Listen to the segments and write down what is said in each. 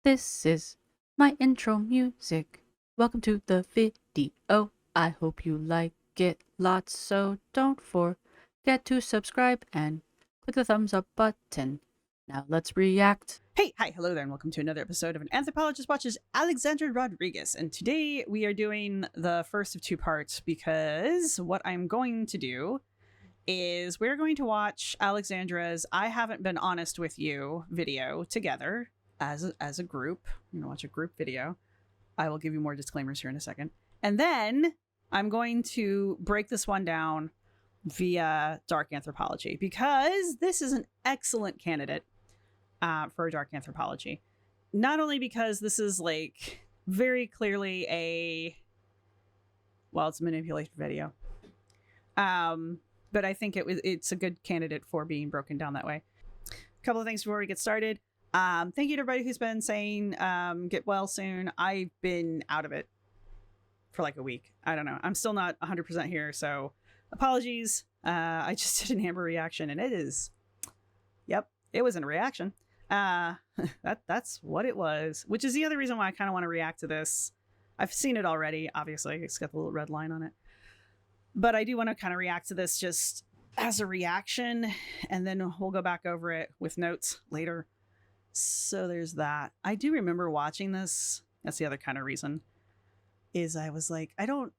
This is my intro music. Welcome to the video. I hope you like it lots, so don't forget to subscribe and click the thumbs up button. Now let's react. Hey, hi, hello there, and welcome to another episode of An Anthropologist Watches Alexandra Rodriguez. And today we are doing the first of two parts because what I'm going to do is we're going to watch Alexandra's I Haven't Been Honest With You video together as a group. We're going to watch a group video. I will give you more disclaimers here in a second. And then I'm going to break this one down via dark anthropology because this is an excellent candidate for dark anthropology. Not only because this is like very clearly it's a manipulation video. But I think it's a good candidate for being broken down that way. A couple of things before we get started. Thank you to everybody who's been saying get well soon. I've been out of it for like a week. I don't know. I'm still not 100% here, so apologies. I just did an Amber reaction, and it was a reaction. That's what it was, which is the other reason why I kind of want to react to this. I've seen it already, obviously. It's got the little red line on it. But I do want to kind of react to this just as a reaction, and then we'll go back over it with notes later. So there's that. I do remember watching this. That's the other kind of reason. Is I was like, I don't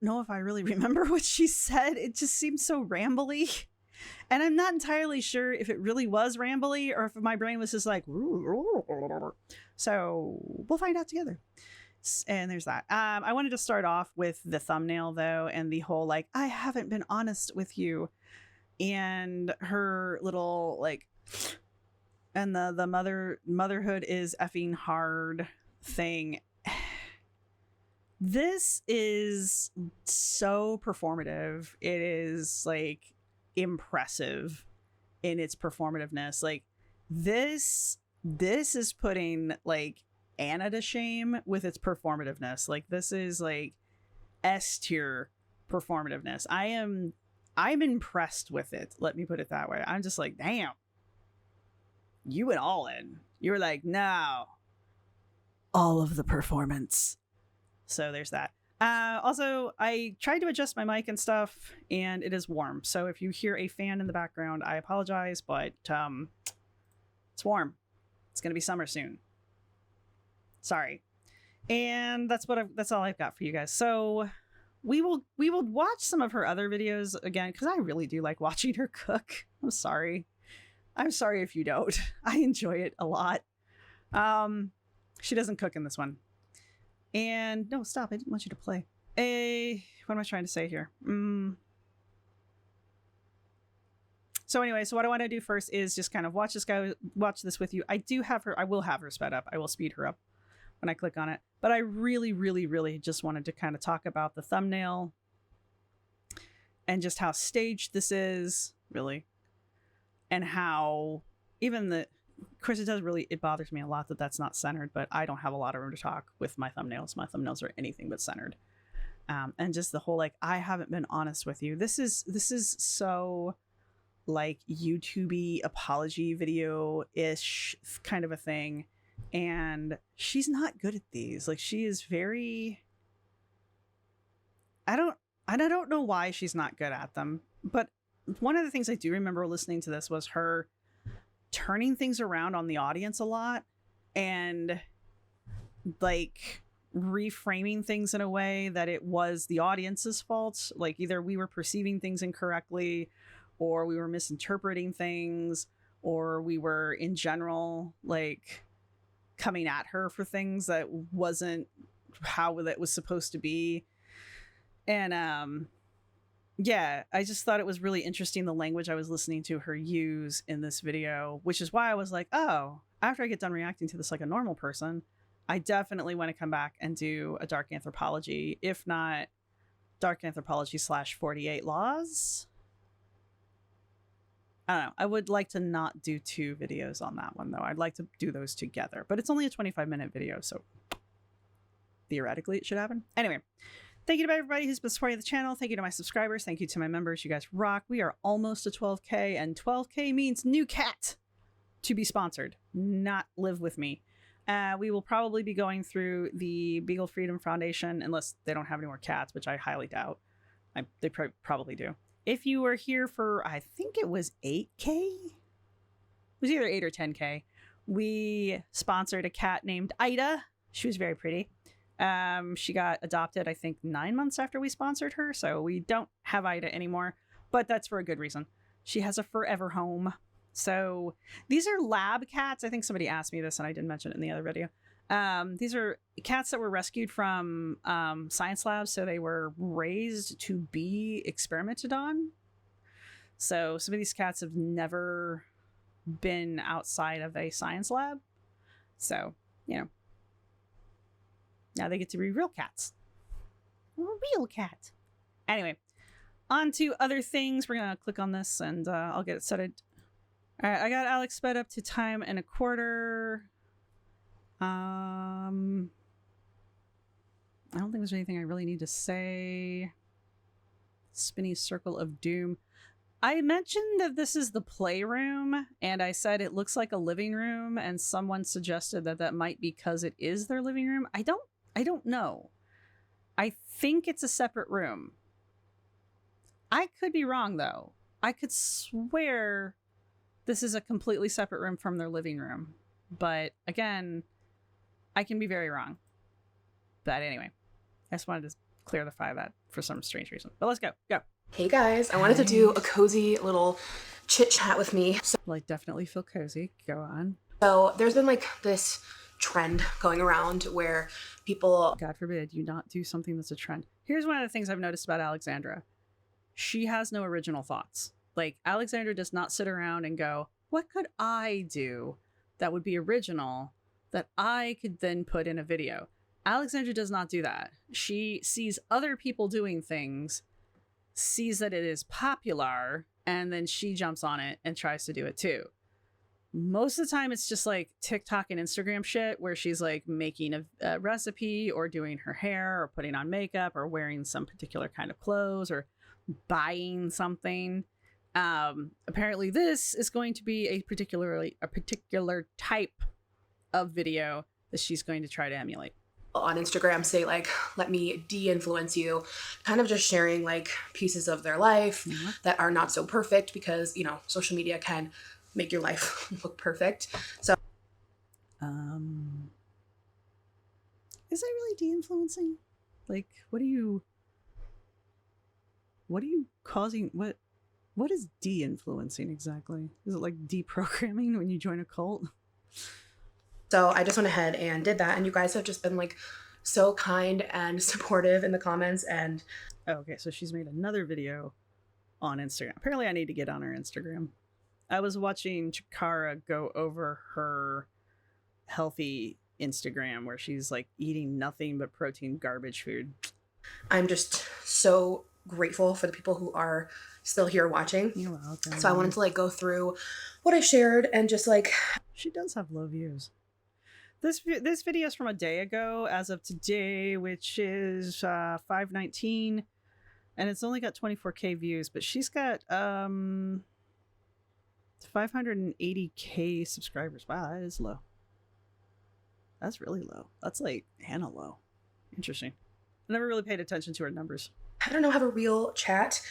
know if I really remember what she said. It just seemed so rambly. And I'm not entirely sure if it really was rambly or if my brain was just like, so we'll find out together. And there's that. I wanted to start off with the thumbnail though, and the whole like, I haven't been honest with you, and her little like, and the motherhood is effing hard thing. This is so performative. It is like impressive in its performativeness. Like this is putting like Anna to shame with its performativeness. Like this is like S tier performativeness. I'm impressed with it. Let me put it that way. I'm just like, damn, you went all in. You were like, no, all of the performance. So there's that. Also, I tried to adjust my mic and stuff, and it is warm. So if you hear a fan in the background, I apologize, but it's warm. It's gonna be summer soon. Sorry. And that's all I've got for you guys. So we will watch some of her other videos again because I really do like watching her cook. I'm sorry if you don't. I enjoy it a lot. She doesn't cook in this one. And no, stop. I didn't want you to play. What am I trying to say here? So anyway, so what I want to do first is just kind of watch this with you. I will have her sped up. I will speed her up when I click on it. But I really, really, really just wanted to kind of talk about the thumbnail and just how staged this is, really. And how even of course, it bothers me a lot that that's not centered, but I don't have a lot of room to talk with my thumbnails. My thumbnails are anything but centered. And just the whole, like, I haven't been honest with you. This is so like YouTube-y apology video-ish kind of a thing. And she's not good at these. Like, she is very, I don't know why she's not good at them. But one of the things I do remember listening to this was her turning things around on the audience a lot and like reframing things in a way that it was the audience's fault. Like either we were perceiving things incorrectly, or we were misinterpreting things, or we were in general like coming at her for things that wasn't how that was supposed to be. And yeah, I just thought it was really interesting, the language I was listening to her use in this video, which is why I was like, oh, after I get done reacting to this like a normal person, I definitely want to come back and do a dark anthropology, if not dark anthropology / 48 laws. I don't know. I would like to not do two videos on that one, though. I'd like to do those together, but it's only a 25-minute video, so theoretically it should happen. Anyway. Thank you to everybody who's been supporting the channel. Thank you to my subscribers. Thank you to my members. You guys rock. We are almost to 12K, and 12K means new cat to be sponsored. not live with me. We will probably be going through the Beagle Freedom Foundation, unless they don't have any more cats, which I highly doubt. They probably do. If you were here for, I think it was 8K? It was either 8 or 10K. We sponsored a cat named Ida. She was very pretty. She got adopted, I think, 9 months after we sponsored her, so we don't have Ida anymore, but that's for a good reason. She has a forever home. So these are lab cats. I think somebody asked me this and I didn't mention it in the other video. These are cats that were rescued from science labs, so they were raised to be experimented on. So some of these cats have never been outside of a science lab. So, you know, now they get to be real cats. A real cat. Anyway, on to other things. We're going to click on this and I'll get it set. All right, I got Alex sped up to time and a quarter. I don't think there's anything I really need to say. Spinny Circle of Doom. I mentioned that this is the playroom, and I said it looks like a living room, and someone suggested that that might be because it is their living room. I don't know. I think it's a separate room. I could be wrong, though. I could swear this is a completely separate room from their living room. But again, I can be very wrong. But anyway, I just wanted to clarify that for some strange reason. But let's go. Go. Hey guys, I wanted to do a cozy little chit chat with me. Well, I definitely feel cozy. Go on. So there's been like this trend going around where people, God forbid you not do something that's a trend. Here's one of the things I've noticed about Alexandra. She has no original thoughts. Like, Alexandra does not sit around and go, what could I do that would be original that I could then put in a video? Alexandra does not do that. She sees other people doing things, sees that it is popular, and then she jumps on it and tries to do it too. Most of the time it's just like TikTok and Instagram shit where she's like making a recipe or doing her hair or putting on makeup or wearing some particular kind of clothes or buying something. Apparently this is going to be a particular type of video that she's going to try to emulate. on Instagram say like, let me de-influence you, kind of just sharing like pieces of their life that are not so perfect because, you know, social media can make your life look perfect. So is that really de-influencing? Like, what are you causing? What is de-influencing exactly? Is it like deprogramming when you join a cult? So I just went ahead and did that, and you guys have just been like so kind and supportive in the comments. And okay, so she's made another video on Instagram. Apparently I need to get on her Instagram. I was watching Chikara go over her healthy Instagram where she's like eating nothing but protein garbage food. I'm just so grateful for the people who are still here watching. You're welcome. So I wanted to like go through what I shared and just like, she does have low views. This video is from a day ago as of today, which is 5/19, and it's only got 24K views, but she's got 580K subscribers. Wow, that is low. That's really low. That's like Hannah low. Interesting. I never really paid attention to her numbers. I don't know, have a real chat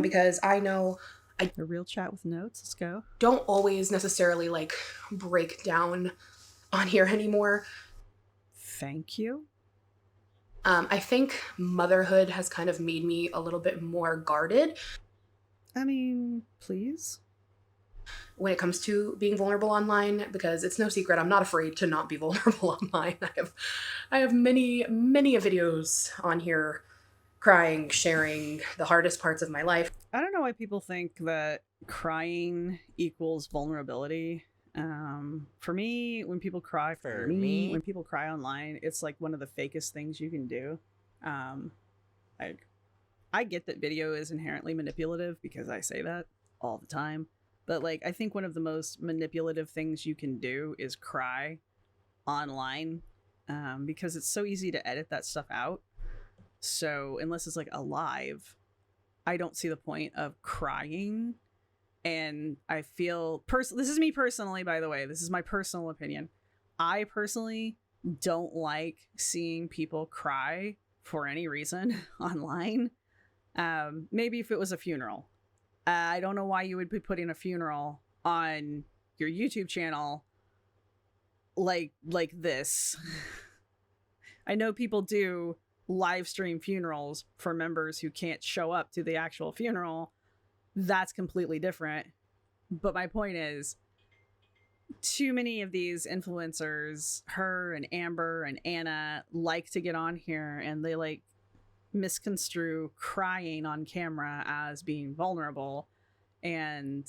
because I know a real chat with notes. Let's go. Don't always necessarily like break down on here anymore. Thank you. I think motherhood has kind of made me a little bit more guarded. I mean, please. When it comes to being vulnerable online, because it's no secret, I'm not afraid to not be vulnerable online. I have many videos on here crying, sharing the hardest parts of my life. I don't know why people think that crying equals vulnerability. For me, when people cry when people cry online, it's like one of the fakest things you can do. I get that video is inherently manipulative because I say that all the time. But like, I think one of the most manipulative things you can do is cry online, because it's so easy to edit that stuff out. So unless it's like a live, I don't see the point of crying And I feel this is me personally, by the way, this is my personal opinion. I personally don't like seeing people cry for any reason online. Maybe if it was a funeral. I don't know why you would be putting a funeral on your YouTube channel like this. I know people do live stream funerals for members who can't show up to the actual funeral. That's completely different. But my point is, too many of these influencers, her and Amber and Anna, like to get on here and they like misconstrue crying on camera as being vulnerable. And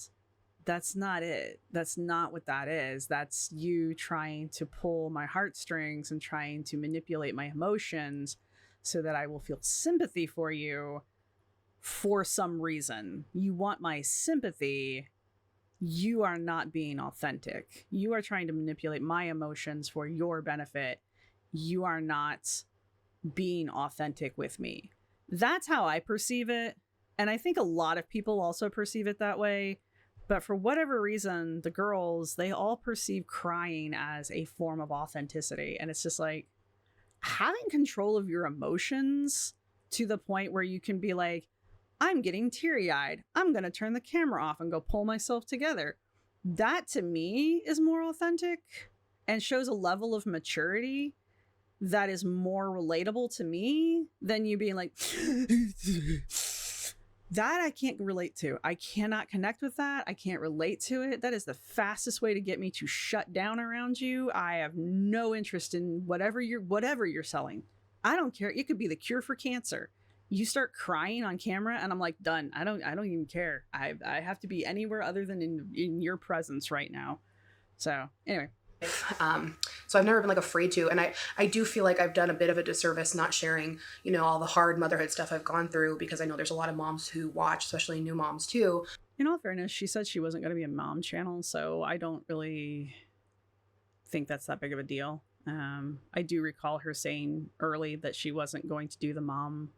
that's not it. That's not what that is. That's you trying to pull my heartstrings and trying to manipulate my emotions so that I will feel sympathy for you for some reason. You want my sympathy. You are not being authentic. You are trying to manipulate my emotions for your benefit. You are not being authentic with me. That's how I perceive it. And I think a lot of people also perceive it that way. But for whatever reason, the girls, they all perceive crying as a form of authenticity. And it's just like having control of your emotions to the point where you can be like, I'm getting teary-eyed. I'm going to turn the camera off and go pull myself together. That to me is more authentic and shows a level of maturity that is more relatable to me than you being like, that I can't relate to. I cannot connect with that. I can't relate to it. That is the fastest way to get me to shut down around you. I have no interest in whatever you're selling. I don't care. It could be the cure for cancer. You start crying on camera and I'm like, done. I don't even care. I have to be anywhere other than in your presence right now. So anyway. So I've never been like afraid to, and I do feel like I've done a bit of a disservice not sharing, you know, all the hard motherhood stuff I've gone through, because I know there's a lot of moms who watch, especially new moms too. In all fairness, she said she wasn't going to be a mom channel, so I don't really think that's that big of a deal. I do recall her saying early that she wasn't going to do the mom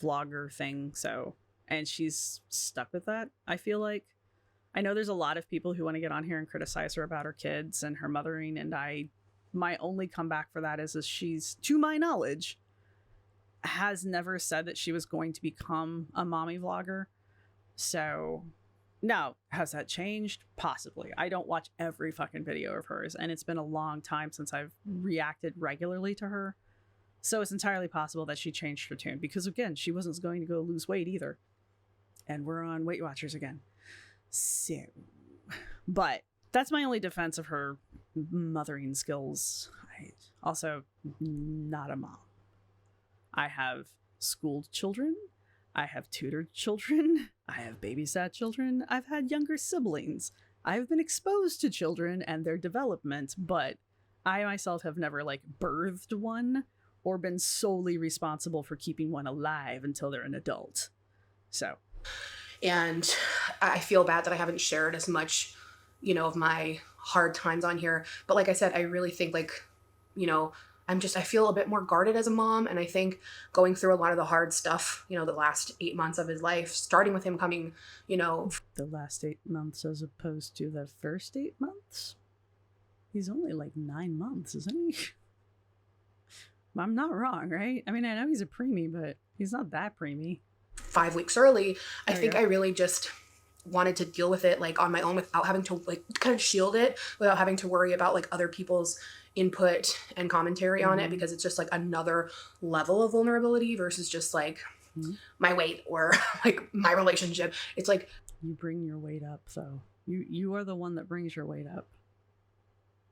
vlogger thing, so, and she's stuck with that, I feel like. I know there's a lot of people who want to get on here and criticize her about her kids and her mothering, and my only comeback for that is she's, to my knowledge, has never said that she was going to become a mommy vlogger. So, now, has that changed? Possibly. I don't watch every fucking video of hers, and it's been a long time since I've reacted regularly to her. So it's entirely possible that she changed her tune, because again, she wasn't going to go lose weight either. And we're on Weight Watchers again. So, but that's my only defense of her mothering skills. Also, not a mom. I have schooled children. I have tutored children. I have babysat children. I've had younger siblings. I've been exposed to children and their development, but I myself have never like birthed one or been solely responsible for keeping one alive until they're an adult. So. And I feel bad that I haven't shared as much, you know, of my hard times on here. But like I said, I really think like, you know, I feel a bit more guarded as a mom. And I think going through a lot of the hard stuff, you know, the last 8 months of his life, starting with him coming, you know. The last 8 months as opposed to the first 8 months? He's only like 9 months, isn't he? I'm not wrong, right? I mean, I know he's a preemie, but he's not that preemie. 5 weeks early. I think I really just wanted to deal with it like on my own without having to like kind of shield it, without having to worry about like other people's input and commentary on it, because it's just like another level of vulnerability versus just like my weight or like my relationship. It's like, you bring your weight up, though. You are the one that brings your weight up.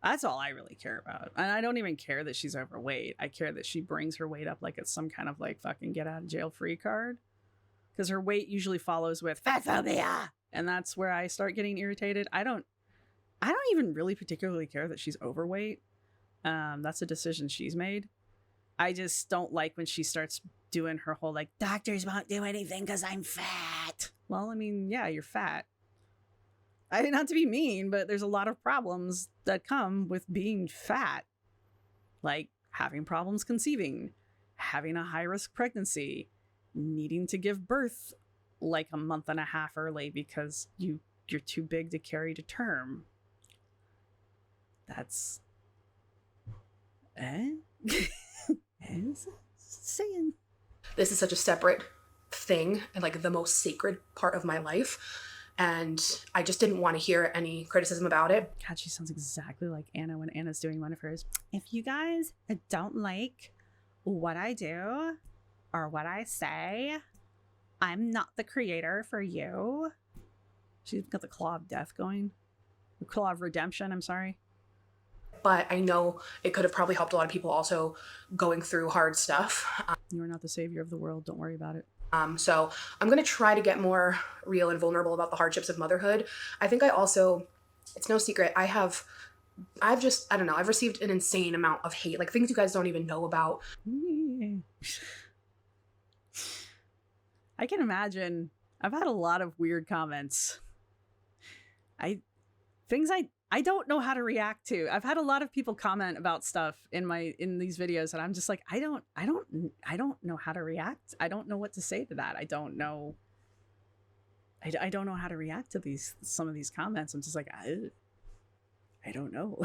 That's all I really care about. And I don't even care that she's overweight. I care that she brings her weight up like it's some kind of like fucking get out of jail free card. Because her weight usually follows with fat phobia. And that's where I start getting irritated. I don't even really particularly care that she's overweight. That's a decision she's made. I just don't like when she starts doing her whole like, doctors won't do anything because I'm fat. Well, I mean, yeah, you're fat. Not to be mean, but there's a lot of problems that come with being fat. Like having problems conceiving, having a high-risk pregnancy, needing to give birth like a month and a half early because you you're too big to carry to term. That's saying. This is such a separate thing and like the most sacred part of my life. And I just didn't want to hear any criticism about it. God, she sounds exactly like Anna when Anna's doing one of hers. If you guys don't like what I do or what I say, I'm not the creator for you. She's got the claw of death going. The claw of redemption, I'm sorry. But I know it could have probably helped a lot of people also going through hard stuff. You are not the savior of the world. Don't worry about it. So I'm going to try to get more real and vulnerable about the hardships of motherhood. I think I also, it's no secret, I've received an insane amount of hate, like things you guys don't even know about. I can imagine. I've had a lot of weird comments. I don't know how to react to. I've had a lot of people comment about stuff in these videos, and I'm just like, I don't know how to react. I don't know what to say to that. I don't know how to react to some of these comments. I'm just like, I don't know.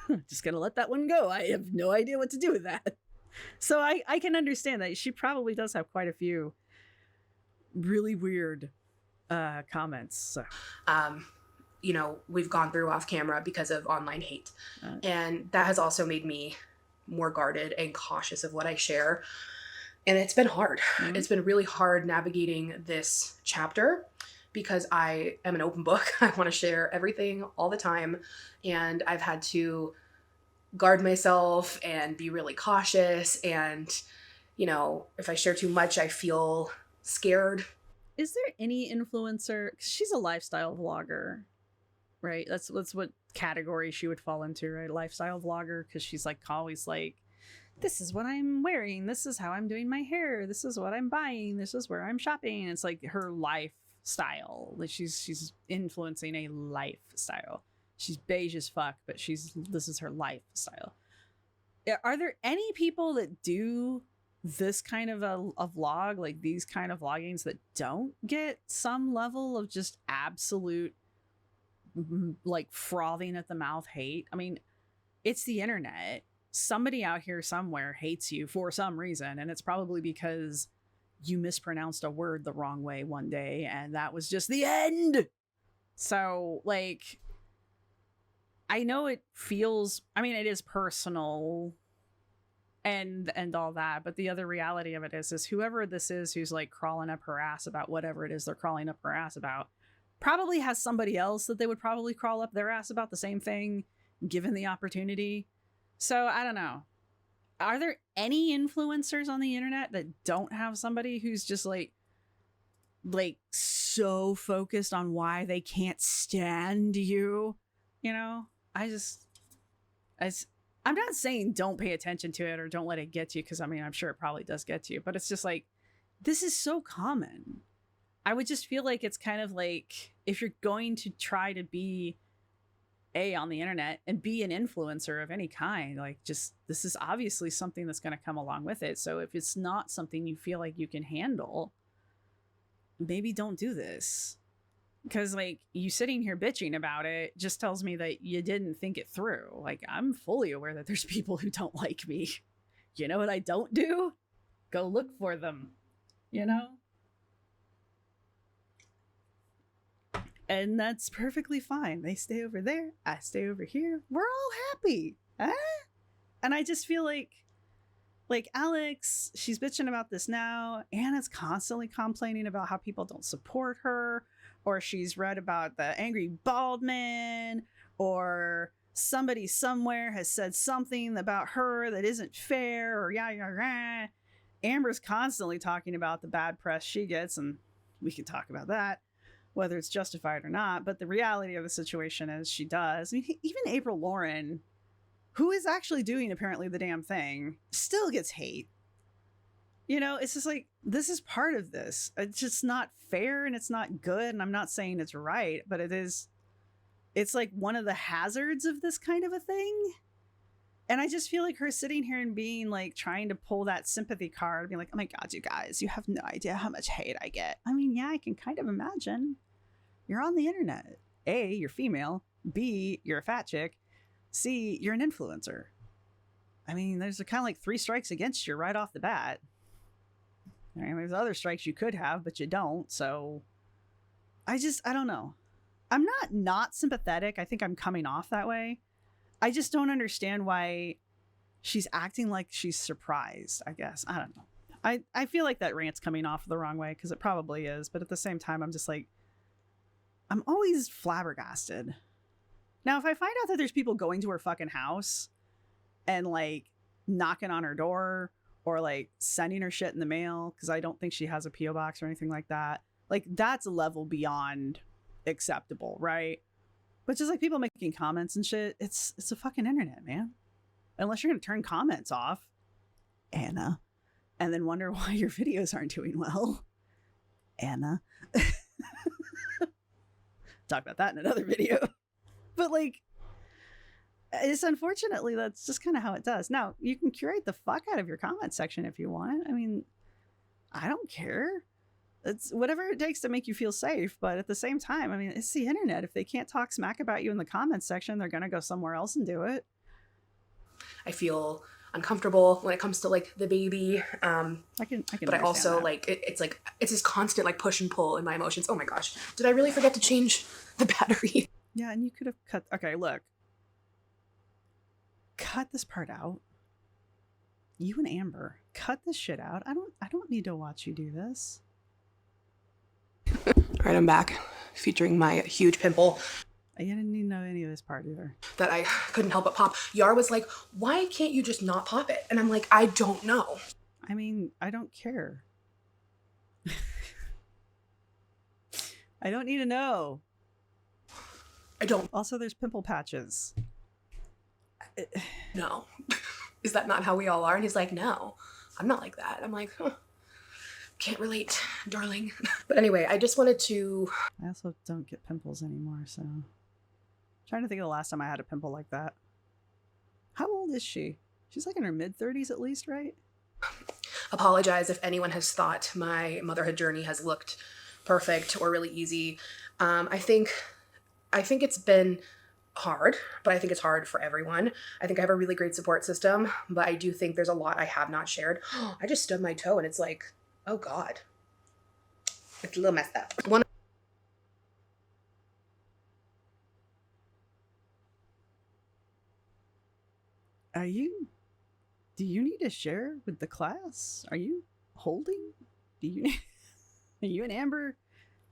I'm just gonna let that one go. I have no idea what to do with that. So I can understand that she probably does have quite a few really weird comments. So. You know, we've gone through off camera because of online hate. And that has also made me more guarded and cautious of what I share. And it's been hard. Mm-hmm. It's been really hard navigating this chapter because I am an open book. I want to share everything all the time. And I've had to guard myself and be really cautious. And, you know, if I share too much, I feel scared. Is there any influencer? 'Cause she's a lifestyle vlogger. Right, that's what category she would fall into, right? Lifestyle vlogger, because she's like always like, this is what I'm wearing, this is how I'm doing my hair, this is what I'm buying, this is where I'm shopping. It's like her lifestyle. Like she's influencing a lifestyle. She's beige as fuck, but this is her lifestyle. Are there any people that do this kind of a vlog, like these kind of vloggings, that don't get some level of just absolute like frothing at the mouth hate? I mean, it's the internet. Somebody out here somewhere hates you for some reason, and it's probably because you mispronounced a word the wrong way one day, and that was just the end. So, like, I know it feels, I mean, it is personal and all that, but the other reality of it is whoever this is who's like crawling up her ass about whatever it is they're crawling up her ass about probably has somebody else that they would probably crawl up their ass about the same thing, given the opportunity. So I don't know. Are there any influencers on the internet that don't have somebody who's just like so focused on why they can't stand you? You know, I'm not saying don't pay attention to it or don't let it get to you, because I mean, I'm sure it probably does get to you, but it's just like, this is so common. I would just feel like it's kind of like, if you're going to try to be on the internet and be an influencer of any kind, like, just, this is obviously something that's going to come along with it. So if it's not something you feel like you can handle, maybe don't do this. Because like, you sitting here bitching about it just tells me that you didn't think it through. Like, I'm fully aware that there's people who don't like me. You know what I don't do? Go look for them, you know? And that's perfectly fine. They stay over there, I stay over here. We're all happy. Huh? And I just feel like Alex, she's bitching about this now. Anna's constantly complaining about how people don't support her, or she's read about the angry bald man, or somebody somewhere has said something about her that isn't fair, or yeah. Amber's constantly talking about the bad press she gets, and we can talk about that, whether it's justified or not. But the reality of the situation is she does. I mean, even April Lauren, who is actually doing apparently the damn thing, still gets hate. You know, it's just like, this is part of this. It's just not fair and it's not good. And I'm not saying it's right, but it's like one of the hazards of this kind of a thing. And I just feel like her sitting here and being like, trying to pull that sympathy card, being like, oh my God, you guys, you have no idea how much hate I get. I mean, yeah, I can kind of imagine. You're on the internet. A, you're female. B, you're a fat chick. C, you're an influencer. I mean, there's kind of like 3 strikes against you right off the bat. I mean, there's other strikes you could have, but you don't. So I don't know. I'm not sympathetic. I think I'm coming off that way. I just don't understand why she's acting like she's surprised, I guess. I don't know. I feel like that rant's coming off the wrong way because it probably is. But at the same time, I'm just like, I'm always flabbergasted. Now, if I find out that there's people going to her fucking house and like knocking on her door or like sending her shit in the mail, because I don't think she has a P.O. box or anything like that, like that's a level beyond acceptable, right? But just like people making comments and shit, it's a fucking internet, man. Unless you're gonna turn comments off, Anna, and then wonder why your videos aren't doing well, Anna. Talk about that in another video. But like, it's unfortunately that's just kind of how it does. Now you can curate the fuck out of your comment section if you want. I mean, I don't care. It's whatever it takes to make you feel safe. But at the same time, I mean, it's the internet. If they can't talk smack about you in the comments section, they're gonna go somewhere else and do it. I feel uncomfortable when it comes to like the baby. I can. But I also that. Like it's like it's this constant like push and pull in my emotions. Oh my gosh, did I really forget to change the battery? Yeah, and you could have cut. Okay, look, cut this part out. You and Amber, cut this shit out. I don't need to watch you do this. All right, I'm back, featuring my huge pimple. I didn't need to know any of this part either. That I couldn't help but pop. Yar was like, why can't you just not pop it? And I'm like, I don't know. I mean, I don't care. I don't need to know. I don't. Also, there's pimple patches. No. Is that not how we all are? And he's like, no, I'm not like that. I'm like, huh. Can't relate, darling. But anyway, I just wanted to... I also don't get pimples anymore, so... I'm trying to think of the last time I had a pimple like that. How old is she? She's like in her mid-30s at least, right? Apologize if anyone has thought my motherhood journey has looked perfect or really easy. I think it's been hard, but I think it's hard for everyone. I think I have a really great support system, but I do think there's a lot I have not shared. I just stubbed my toe and it's like, oh God. It's a little messed up. Do you need to share with the class? Are you holding? Are you and Amber?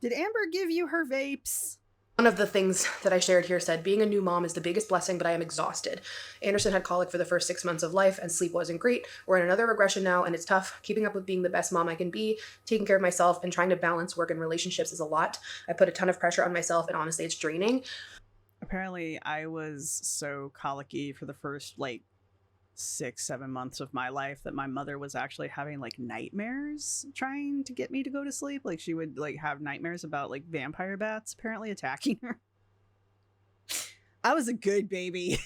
Did Amber give you her vapes? One of the things that I shared here said, being a new mom is the biggest blessing, but I am exhausted. Anderson had colic for the first 6 months of life and sleep wasn't great. We're in another regression now and it's tough. Keeping up with being the best mom I can be, taking care of myself and trying to balance work and relationships is a lot. I put a ton of pressure on myself and honestly it's draining. Apparently I was so colicky for the first 6-7 months of my life that my mother was actually having nightmares trying to get me to go to sleep. She would have nightmares about vampire bats apparently attacking her. I was a good baby.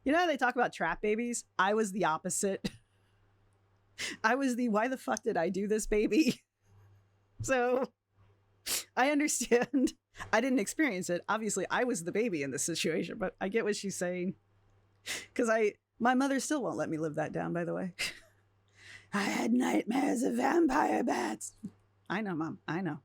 You know how they talk about trap babies? I was the opposite. I was the why the fuck did I do this baby? So I understand. I didn't experience it. Obviously I was the baby in this situation, but I get what she's saying. Because my mother still won't let me live that down, by the way. I had nightmares of vampire bats. I know, Mom. I know.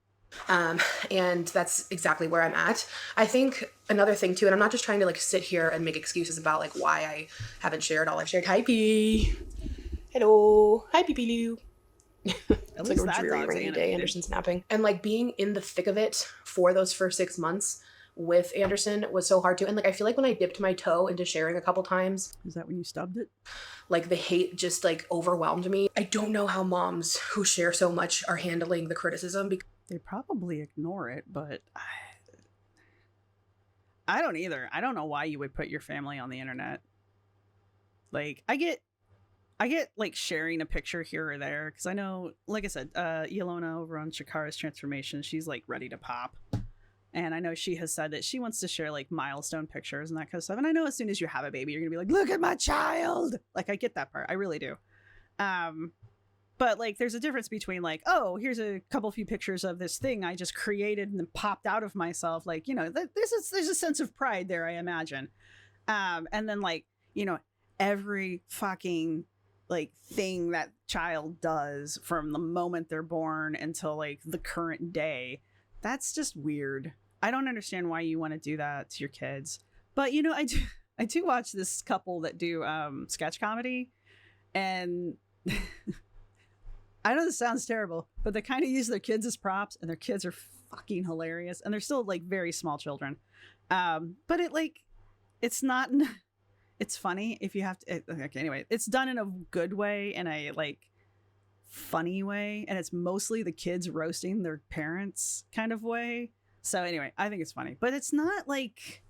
And that's exactly where I'm at. I think another thing too, and I'm not just trying to sit here and make excuses about why I haven't shared all I've shared. Hi, P. Hello. Hi, Pee Lou. It's a dreary rainy day. Anderson's napping. And being in the thick of it for those first 6 months with Anderson was so hard to, and I feel like when I dipped my toe into sharing a couple times, is that when you stubbed it? The hate just overwhelmed me. I don't know how moms who share so much are handling the criticism because they probably ignore it, but I don't either. I don't know why you would put your family on the internet. I get sharing a picture here or there because I know, like I said, Yelona over on Shakara's transformation, she's ready to pop. And I know she has said that she wants to share milestone pictures and that kind of stuff. And I know as soon as you have a baby, you're going to be look at my child. I get that part. I really do. But like, there's a difference between like, oh, here's a couple few pictures of this thing I just created and then popped out of myself. Like, you know, there's a sense of pride there, I imagine. And then like, you know, every fucking like thing that child does from the moment they're born until like the current day, that's just weird. I don't understand why you want to do that to your kids. But you know, I do watch this couple that do sketch comedy, and I know this sounds terrible, but they kind of use their kids as props, and their kids are fucking hilarious, and they're still like very small children. But it's not. It's funny if you have to. Okay, anyway, it's done in a good way, in a like funny way, and it's mostly the kids roasting their parents kind of way. So anyway, I think it's funny, but it's not like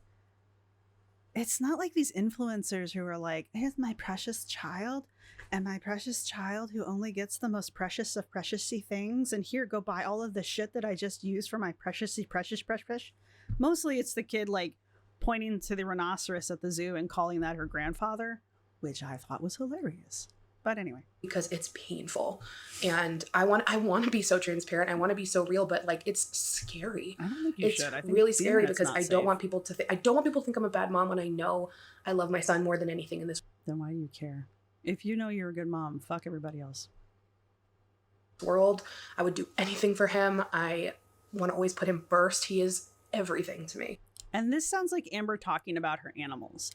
these influencers who are like, here's my precious child, and my precious child who only gets the most precious of preciousy things, and here, go buy all of the shit that I just used for my preciously precious. Mostly it's the kid like pointing to the rhinoceros at the zoo and calling that her grandfather, which I thought was hilarious. But anyway, because it's painful, and I want to be so transparent. I want to be so real, but like, it's scary. I don't think you should. I think really scary because I safe. don't want people to think. I don't want people to think I'm a bad mom when I know I love my son more than anything in this Then why do you care? If you know you're a good mom, fuck everybody else. world. I would do anything for him. I want to always put him first. He is everything to me. And this sounds like Amber talking about her animals.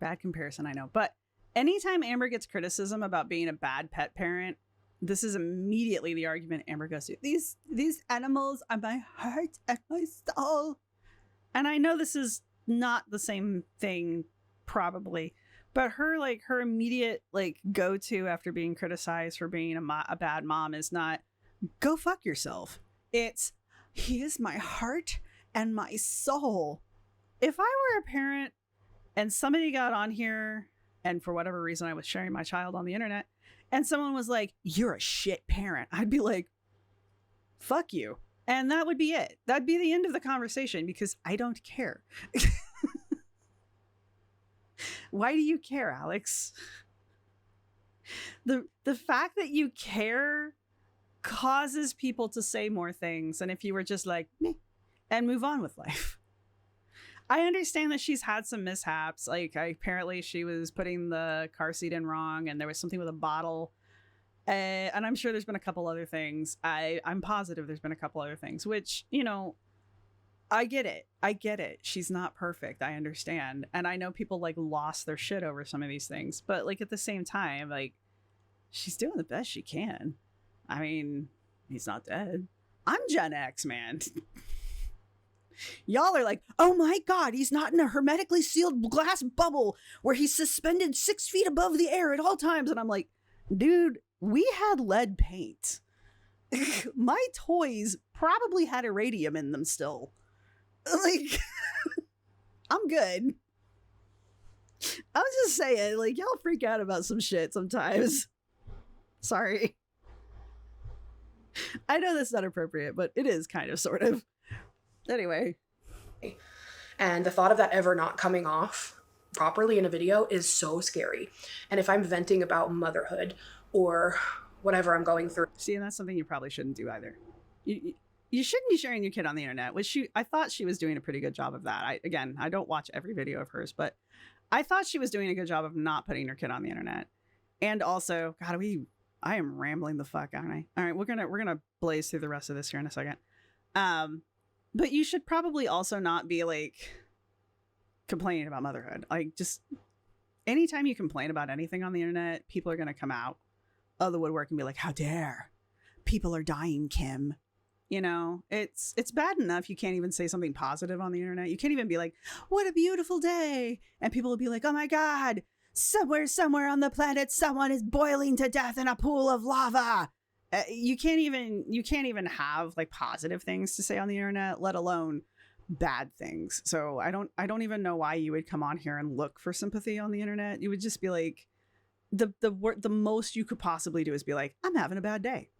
Bad comparison, I know. But anytime Amber gets criticism about being a bad pet parent, this is immediately the argument Amber goes to. These animals are my heart and my soul. And I know this is not the same thing, probably, but her immediate like go-to after being criticized for being a bad mom is not go fuck yourself. It's, he is my heart and my soul. If I were a parent and somebody got on here, and for whatever reason I was sharing my child on the internet, and someone was like, you're a shit parent, I'd be like, fuck you. And that would be it. That'd be the end of the conversation, because I don't care. Why do you care, Alex? The fact that you care causes people to say more things than if you were just like, meh, and move on with life. I understand that she's had some mishaps. Like, apparently she was putting the car seat in wrong, and there was something with a bottle. And I'm sure there's been a couple other things. I'm positive there's been a couple other things, which, you know, I get it. She's not perfect. I understand. And I know people like lost their shit over some of these things, but like at the same time, like, she's doing the best she can. I mean, he's not dead. I'm Gen X, man. Y'all are like, oh my God, he's not in a hermetically sealed glass bubble where he's suspended 6 feet above the air at all times. And I'm like, dude, we had lead paint. My toys probably had iridium in them still. Like, I'm good. I'm just saying, like, y'all freak out about some shit sometimes. Sorry. I know that's not appropriate, but it is kind of, sort of. Anyway. And the thought of that ever not coming off properly in a video is so scary. And if I'm venting about motherhood or whatever I'm going through. See, and that's something you probably shouldn't do either. You shouldn't be sharing your kid on the internet, which I thought she was doing a pretty good job of that. I don't watch every video of hers, but I thought she was doing a good job of not putting her kid on the internet. And also, God, I am rambling the fuck, aren't I? All right, we're gonna blaze through the rest of this here in a second. But you should probably also not be like complaining about motherhood. Like, just anytime you complain about anything on the internet, people are gonna come out of the woodwork and be like, how dare, people are dying, Kim. You know, it's bad enough you can't even say something positive on the internet. You can't even be like, what a beautiful day, and people will be like, oh my God, somewhere on the planet someone is boiling to death in a pool of lava. You can't even have like positive things to say on the internet, let alone bad things. So I don't even know why you would come on here and look for sympathy on the internet. You would just be like, the most you could possibly do is be like, I'm having a bad day.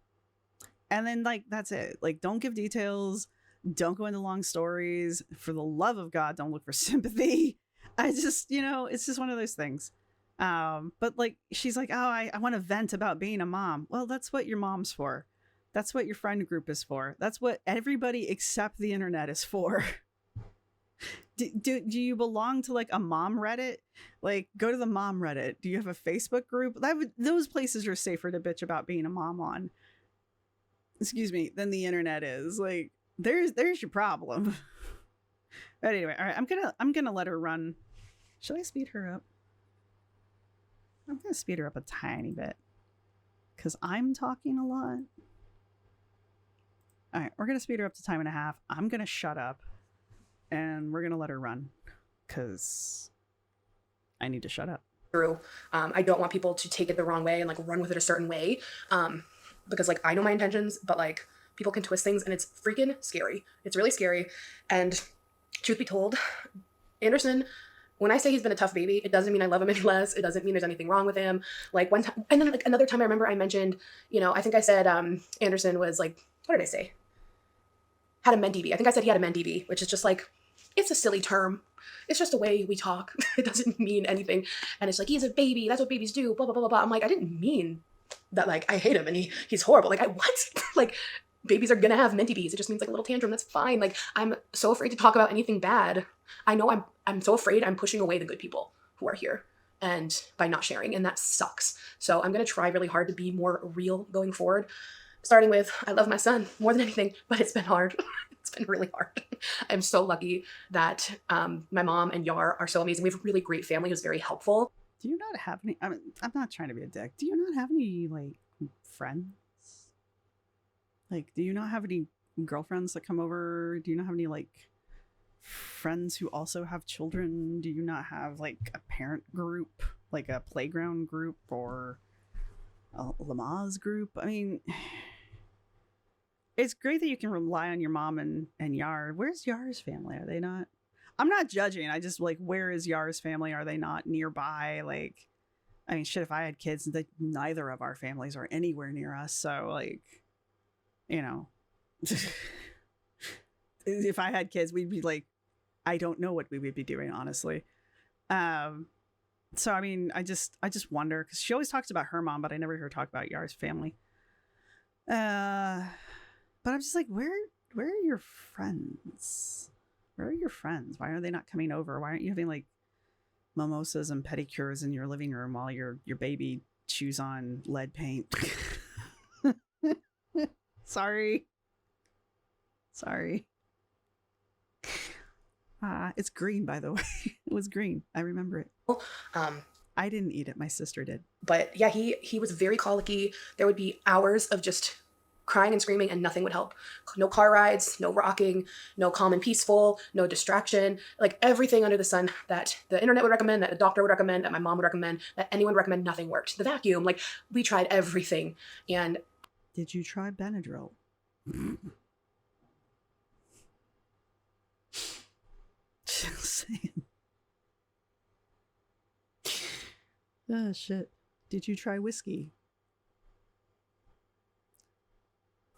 And then, like, that's it. Like, don't give details. Don't go into long stories. For the love of God, don't look for sympathy. I just, you know, it's just one of those things. But like she's like, oh, I want to vent about being a mom. Well, that's what your mom's for. That's what your friend group is for. That's what everybody except the internet is for. Do you belong to like a mom Reddit? Like, go to the mom Reddit. Do you have a Facebook group? Those places are safer to bitch about being a mom on. Excuse me, than the internet is. Like, there's your problem. But anyway, all right, I'm gonna let her run. Should I speed her up? I'm gonna speed her up a tiny bit because I'm talking a lot. All right, we're gonna speed her up to time and a half. I'm gonna shut up, and we're gonna let her run because I need to shut up. Through. I don't want people to take it the wrong way and like run with it a certain way. Because like I know my intentions, but like people can twist things and it's freaking scary. It's really scary. And truth be told, Anderson, when I say he's been a tough baby, it doesn't mean I love him any less. It doesn't mean there's anything wrong with him. Like one time, and then like another time I remember I mentioned, I think I said Anderson was like, what did I say? Had a MenDB. I think I said he had a MenDB, which is just like, it's a silly term. It's just a way we talk. It doesn't mean anything. And it's like, he's a baby. That's what babies do. Blah, blah, blah, blah, blah. I'm like, I didn't mean that like I hate him and he's horrible. Like what? Like babies are gonna have MenDBs. It just means like a little tantrum. That's fine. Like I'm so afraid to talk about anything bad. I know I'm so afraid I'm pushing away the good people who are here and by not sharing, and that sucks. So I'm gonna try really hard to be more real going forward. Starting with, I love my son more than anything, but it's been hard. It's been really hard. I'm so lucky that my mom and Yar are so amazing. We have a really great family who's very helpful. Do you not have any? I mean, I'm not trying to be a dick. Do you not have any like friends? Like, do you not have any girlfriends that come over? Do you not have any like friends who also have children? Do you not have like a parent group, like a playground group or a Lamaze group? I mean, it's great that you can rely on your mom and Yar. Where's Yar's family? Are they not? I'm not judging. I just like, where is Yar's family? Are they not nearby? Like, I mean, shit, if I had kids, neither of our families are anywhere near us. So like, if I had kids, we'd be like, I don't know what we would be doing, honestly. So, I mean, I just wonder, because she always talks about her mom, but I never hear her talk about Yar's family. But I'm just like, where are your friends? Where are your friends? Why are they not coming over? Why aren't you having like mimosas and pedicures in your living room while your baby chews on lead paint? Sorry. It's green, by the way. It was green. I remember it. I didn't eat it. My sister did. But yeah, he was very colicky. There would be hours of just crying and screaming and nothing would help. No car rides, no rocking, no calm and peaceful, no distraction. Like everything under the sun that the internet would recommend, that a doctor would recommend, that my mom would recommend, that anyone would recommend, nothing worked. The vacuum, like we tried everything. And did you try Benadryl? Just saying. Oh shit. Did you try whiskey?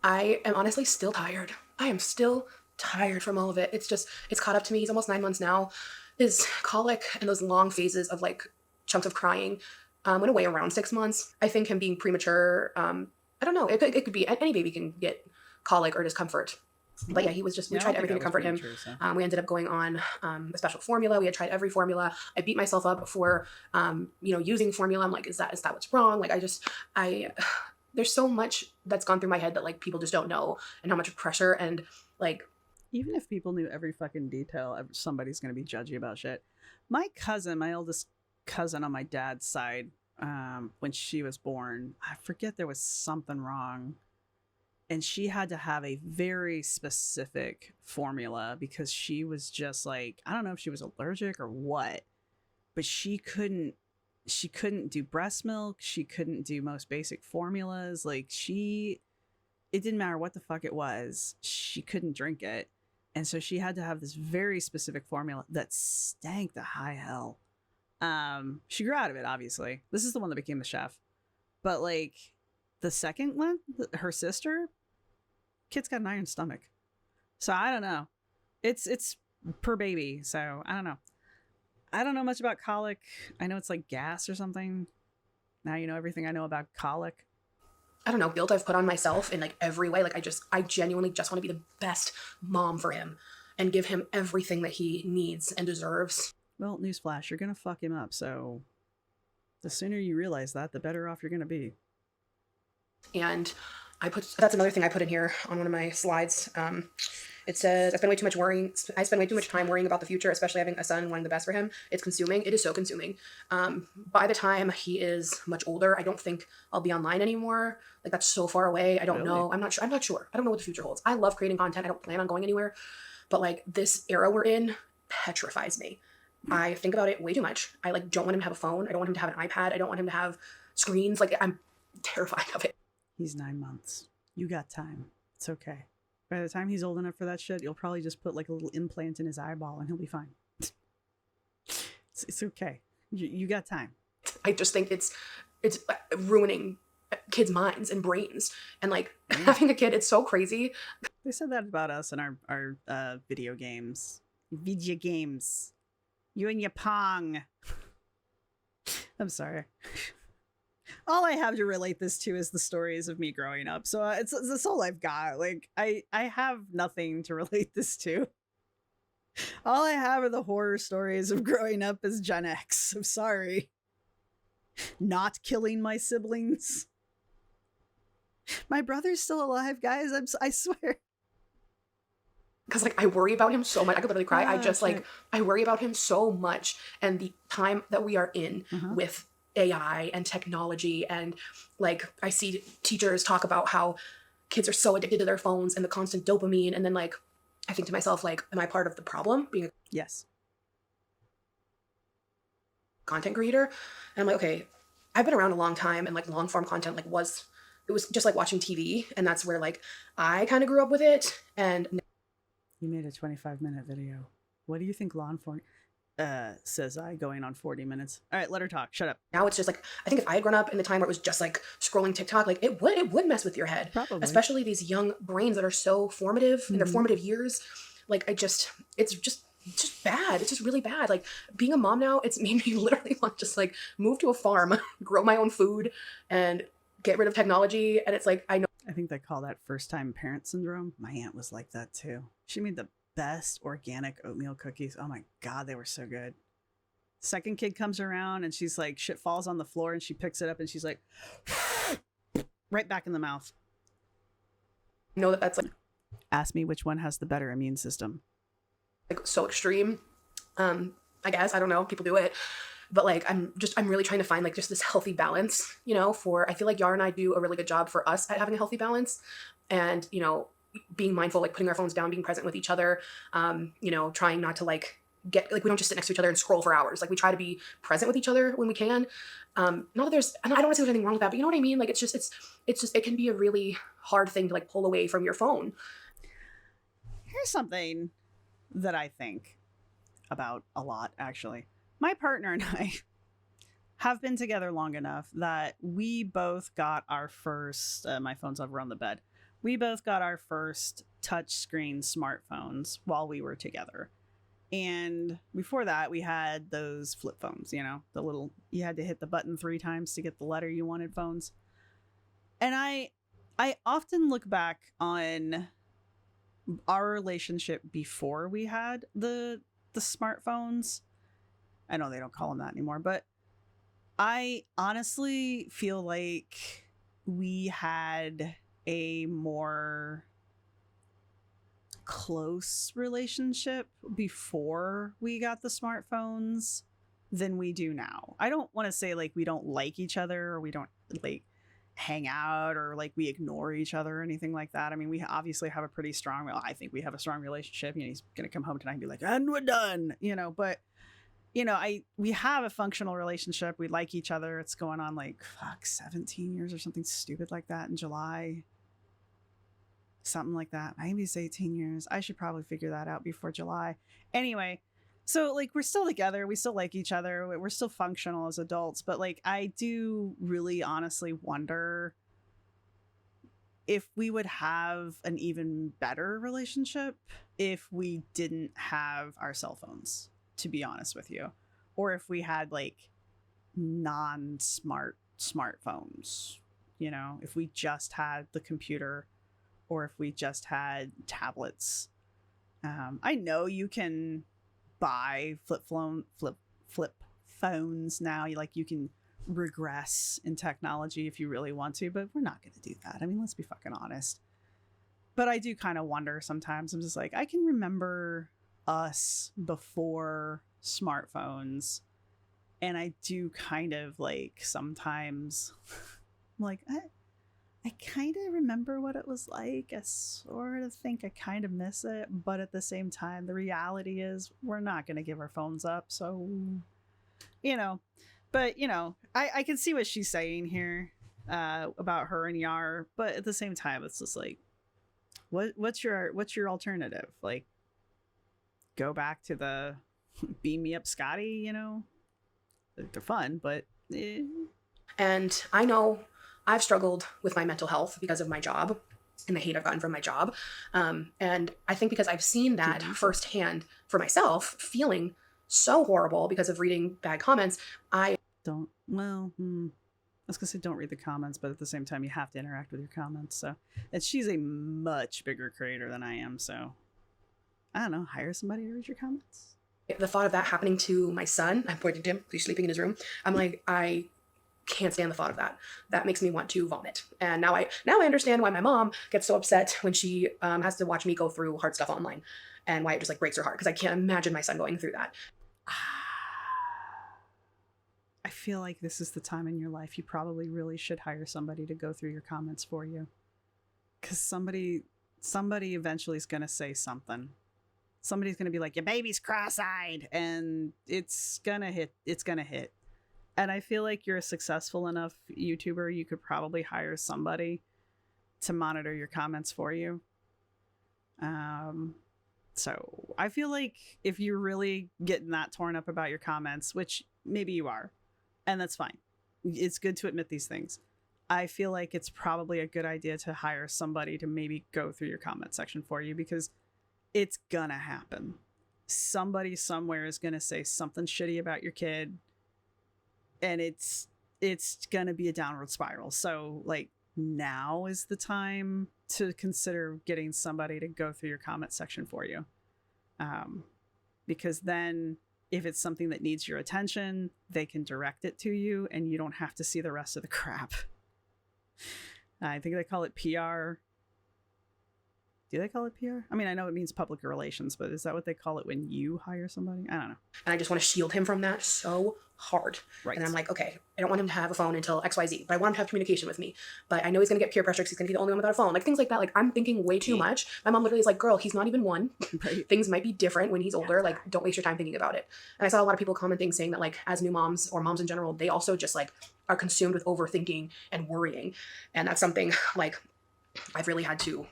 I am honestly still tired. I am still tired from all of it. It's caught up to me. He's almost 9 months now. His colic and those long phases of like chunks of crying went away around 6 months. I think him being premature, I don't know. It could be, any baby can get colic or discomfort. But yeah, we tried everything to comfort him. So. We ended up going on a special formula. We had tried every formula. I beat myself up for, using formula. I'm like, is that what's wrong? Like, there's so much that's gone through my head that like people just don't know, and how much pressure and like. Even if people knew every fucking detail, somebody's going to be judgy about shit. My oldest cousin on my dad's side, when she was born, I forget there was something wrong. And she had to have a very specific formula because she was just like, I don't know if she was allergic or what, but she couldn't do breast milk. She couldn't do most basic formulas. Like it didn't matter what the fuck it was. She couldn't drink it. And so she had to have this very specific formula that stank the high hell. She grew out of it, obviously. This is the one that became the chef. But like the second one, her sister, kid's got an iron stomach. So I don't know. It's per baby. So I don't know. I don't know much about colic. I know it's like gas or something. Now you know everything I know about colic. I don't know, guilt I've put on myself in like every way. Like I genuinely just want to be the best mom for him and give him everything that he needs and deserves. Well, newsflash, you're gonna fuck him up, so the sooner you realize that, the better off you're gonna be. And that's another thing I put in here on one of my slides. It says, I spend way too much time worrying about the future, especially having a son and wanting the best for him. It's consuming. It is so consuming. By the time he is much older, I don't think I'll be online anymore. Like, that's so far away. I don't know. I'm not sure. I don't know what the future holds. I love creating content. I don't plan on going anywhere. But like, this era we're in petrifies me. I think about it way too much. I like don't want him to have a phone. I don't want him to have an iPad. I don't want him to have screens. Like, I'm terrified of it. He's 9 months. You got time. It's okay. By the time he's old enough for that shit, you'll probably just put like a little implant in his eyeball and he'll be fine. It's okay. You got time. I just think it's ruining kids' minds and brains. And like having a kid, it's so crazy. They said that about us in our video games. Video games. You and your pong. I'm sorry. All I have to relate this to is the stories of me growing up. So that's all I've got. Like, I have nothing to relate this to. All I have are the horror stories of growing up as Gen X. I'm sorry. Not killing my siblings. My brother's still alive, guys. I swear. Because like I worry about him so much. I could literally cry. I worry about him so much. And the time that we are in with AI and technology, and like I see teachers talk about how kids are so addicted to their phones and the constant dopamine, and then like I think to myself, like, am I part of the problem being a Yes. content creator? And I'm like, okay, I've been around a long time, and like long form content it was just like watching TV, and that's where like I kind of grew up with it. And you made a 25-minute video. What do you think law enforcement says I, going on 40 minutes. All right, let her talk. Shut up. Now it's just like, I think if I had grown up in the time where it was just like scrolling TikTok, like it would mess with your head. Probably. Especially these young brains that are so formative in their formative years. Like it's just bad. It's just really bad. Like being a mom now, it's made me literally want to just like move to a farm, grow my own food, and get rid of technology. And it's like, I think they call that first-time parent syndrome. My aunt was like that too. She made the best organic oatmeal cookies. Oh my God, they were so good. Second kid comes around and she's like, shit falls on the floor and she picks it up and she's like, right back in the mouth. know that that's like, ask me which one has the better immune system. Like so extreme. I guess, I don't know, people do it. But like, I'm really trying to find like just this healthy balance, I feel like Yar and I do a really good job for us at having a healthy balance and, being mindful, like putting our phones down, being present with each other, trying not to like get, like we don't just sit next to each other and scroll for hours. Like we try to be present with each other when we can. Not that there's, and I don't want to say there's anything wrong with that, but you know what I mean? Like it can be a really hard thing to like pull away from your phone. Here's something that I think about a lot, actually. My partner and I have been together long enough that we both got our first, my phone's over on the bed. We both got our first touchscreen smartphones while we were together. And before that, we had those flip phones, the little, you had to hit the button 3 times to get the letter you wanted phones. And I often look back on our relationship before we had the smartphones. I know they don't call them that anymore, but I honestly feel like we had a more close relationship before we got the smartphones than we do now. I don't want to say like we don't like each other or we don't like hang out or like we ignore each other or anything like that. I mean, we obviously have a pretty strong, I think we have a strong relationship. He's going to come home tonight and be like, and we're done, but we have a functional relationship. We like each other. It's going on like 17 years or something stupid like that in July. Something like that. Maybe it's 18 years. I should probably figure that out before July. Anyway, so like we're still together. We still like each other. We're still functional as adults. But like I do really honestly wonder if we would have an even better relationship if we didn't have our cell phones, to be honest with you. or if we had like smartphones, you know, if we just had the computer or if we just had tablets. I know you can buy flip phones now. You can regress in technology if you really want to, but we're not going to do that. I mean, let's be fucking honest. But I do kind of wonder sometimes. I'm just like, I can remember us before smartphones, and I do kind of like sometimes I'm like, I kind of remember what it was like. I sort of think I kind of miss it, but at the same time, the reality is we're not going to give our phones up. So, you know, but you know, I can see what she's saying here about her and Yar, but at the same time, it's just like, what's your alternative? Like, go back to the beam me up, Scotty. You know, they're fun, but. And I know I've struggled with my mental health because of my job and the hate I've gotten from my job. And I think because I've seen that firsthand for myself, feeling so horrible because of reading bad comments, I was gonna say don't read the comments, but at the same time you have to interact with your comments. So, and she's a much bigger creator than I am, so I don't know, hire somebody to read your comments. The thought of that happening to my son, I'm pointing to him, he's sleeping in his room. I'm like, I can't stand the thought of that. That makes me want to vomit. And now I understand why my mom gets so upset when she has to watch me go through hard stuff online, and why it just like breaks her heart, because I can't imagine my son going through that. I feel like this is the time in your life you probably really should hire somebody to go through your comments for you, because somebody eventually is going to say something. Somebody's going to be like, your baby's cross-eyed, and it's gonna hit. And I feel like you're a successful enough YouTuber, you could probably hire somebody to monitor your comments for you. So I feel like if you're really getting that torn up about your comments, which maybe you are, and that's fine. It's good to admit these things. I feel like it's probably a good idea to hire somebody to maybe go through your comment section for you, because it's gonna happen. Somebody somewhere is gonna say something shitty about your kid, and it's gonna be a downward spiral. So like, now is the time to consider getting somebody to go through your comment section for you, because then if it's something that needs your attention, they can direct it to you and you don't have to see the rest of the crap. I think they call it PR. Do they call it PR? I mean, I know it means public relations, but is that what they call it when you hire somebody? I don't know. And I just want to shield him from that so hard. Right. And I'm like, okay, I don't want him to have a phone until XYZ, but I want him to have communication with me. But I know he's going to get peer pressure because he's going to be the only one without a phone. Like, things like that. Like, I'm thinking way too much. My mom literally is like, girl, he's not even one. Right. Things might be different when he's older. Like, don't waste your time thinking about it. And I saw a lot of people commenting saying that, like, as new moms or moms in general, they also just like are consumed with overthinking and worrying. And that's something like I've really had to,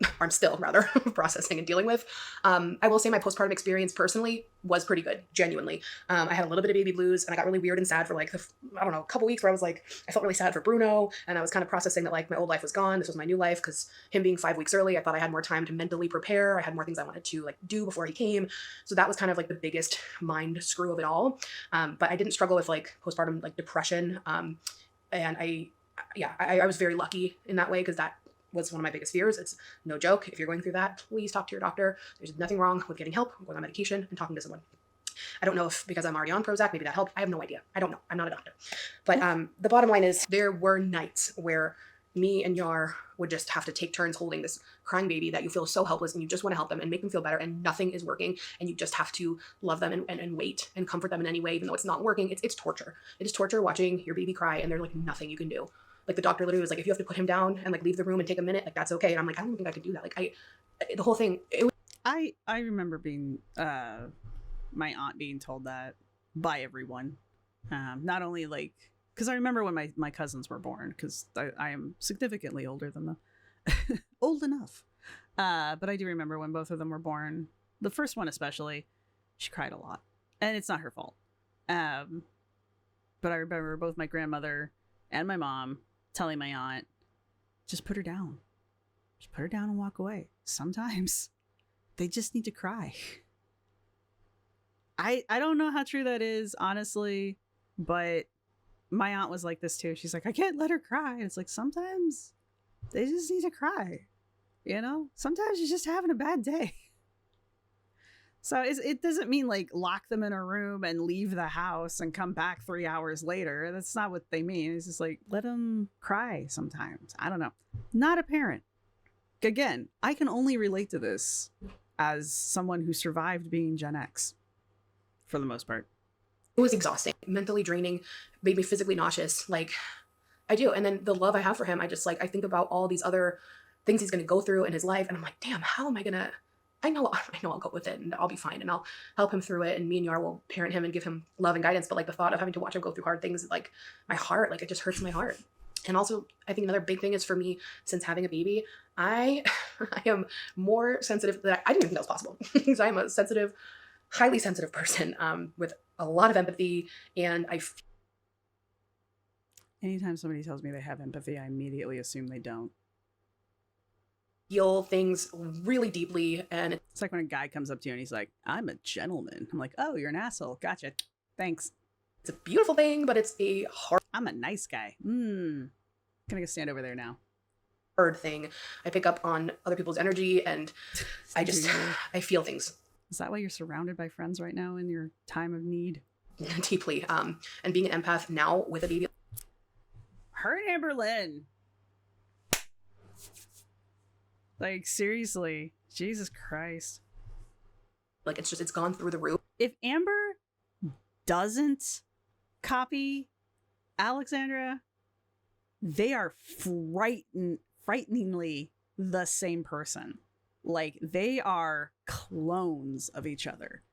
or I'm still rather processing and dealing with. I will say my postpartum experience personally was pretty good, genuinely. I had a little bit of baby blues, and I got really weird and sad for like, a couple weeks where I was like, I felt really sad for Bruno, and I was kind of processing that like my old life was gone. This was my new life, because him being 5 weeks early, I thought I had more time to mentally prepare. I had more things I wanted to like do before he came. So that was kind of like the biggest mind screw of it all. But I didn't struggle with like postpartum like depression. And I was very lucky in that way, because that was one of my biggest fears. It's no joke. If you're going through that, please talk to your doctor. There's nothing wrong with getting help, going on medication, and talking to someone. I don't know if because I'm already on Prozac, maybe that helped. I have no idea. I don't know. I'm not a doctor. But the bottom line is there were nights where me and Yar would just have to take turns holding this crying baby that you feel so helpless, and you just want to help them and make them feel better, and nothing is working, and you just have to love them and wait and comfort them in any way, even though it's not working. It's torture. It is torture watching your baby cry, and there's like nothing you can do. Like, the doctor literally was like, if you have to put him down and like leave the room and take a minute, like, that's okay. And I'm like, I don't think I could do that. Like, the whole thing. I remember being my aunt being told that by everyone. Not only like, because I remember when my cousins were born, because I am significantly older than them, old enough. But I do remember when both of them were born. The first one especially, she cried a lot, and it's not her fault. But I remember both my grandmother and my mom telling my aunt, just put her down. Just put her down and walk away. Sometimes they just need to cry. I don't know how true that is, honestly, but my aunt was like this too. She's like, I can't let her cry. And it's like, sometimes they just need to cry, you know? Sometimes you're just having a bad day. So it doesn't mean like lock them in a room and leave the house and come back 3 hours later. That's not what they mean. It's just like, let them cry sometimes. I don't know. Not a parent. Again, I can only relate to this as someone who survived being Gen X for the most part. It was exhausting, mentally draining, made me physically nauseous. Like, I do. And then the love I have for him, I just like, I think about all these other things he's going to go through in his life. And I'm like, damn, how am I going to, I know I'll go with it and I'll be fine and I'll help him through it. And me and Yar will parent him and give him love and guidance. But like the thought of having to watch him go through hard things, like my heart, like it just hurts my heart. And also, I think another big thing is for me, since having a baby, I am more sensitive than I didn't even think that was possible. Because I am a sensitive, highly sensitive person with a lot of empathy. And Anytime somebody tells me they have empathy, I immediately assume they don't. feel things really deeply. And It's like when a guy comes up to you and he's like, I'm a gentleman. I'm like, oh, you're an asshole. Gotcha. Thanks. it's a beautiful thing, but it's a I'm a nice guy. Gonna go stand over there now. hard thing. I pick up on other people's energy and I just, Do you? I feel things Is that why you're surrounded by friends right now in your time of need? deeply. And being an empath now with a baby, Her and Amber Lynn. Like, seriously. Jesus Christ. like it's gone through the roof. If Amber doesn't copy Alexandra, they are frighteningly the same person. Like, they are clones of each other.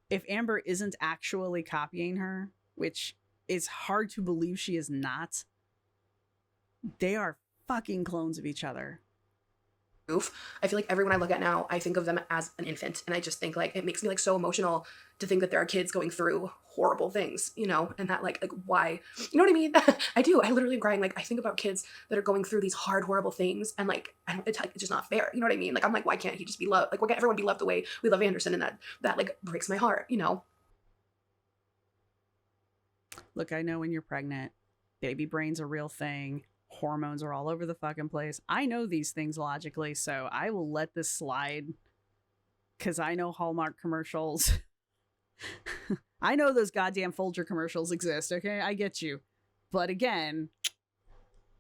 If Amber isn't actually copying her, which is hard to believe she is not, they are fucking clones of each other. I feel like everyone I look at now, I think of them as an infant. And I just think like, it makes me like so emotional to think that there are kids going through horrible things, you know, and that like why, you know what I mean? I do. I literally am crying. Like I think about kids that are going through these hard, horrible things. And like, it's just not fair. You know what I mean? Like, I'm like, why can't he just be loved? Like, why can't everyone be loved the way we love Anderson? And that like breaks my heart, you know? Look, I know when you're pregnant, baby brain's a real thing. Hormones are all over the fucking place. I know these things logically, so I will let this slide because I know Hallmark commercials. I know those goddamn Folger commercials exist, okay? I get you. But again,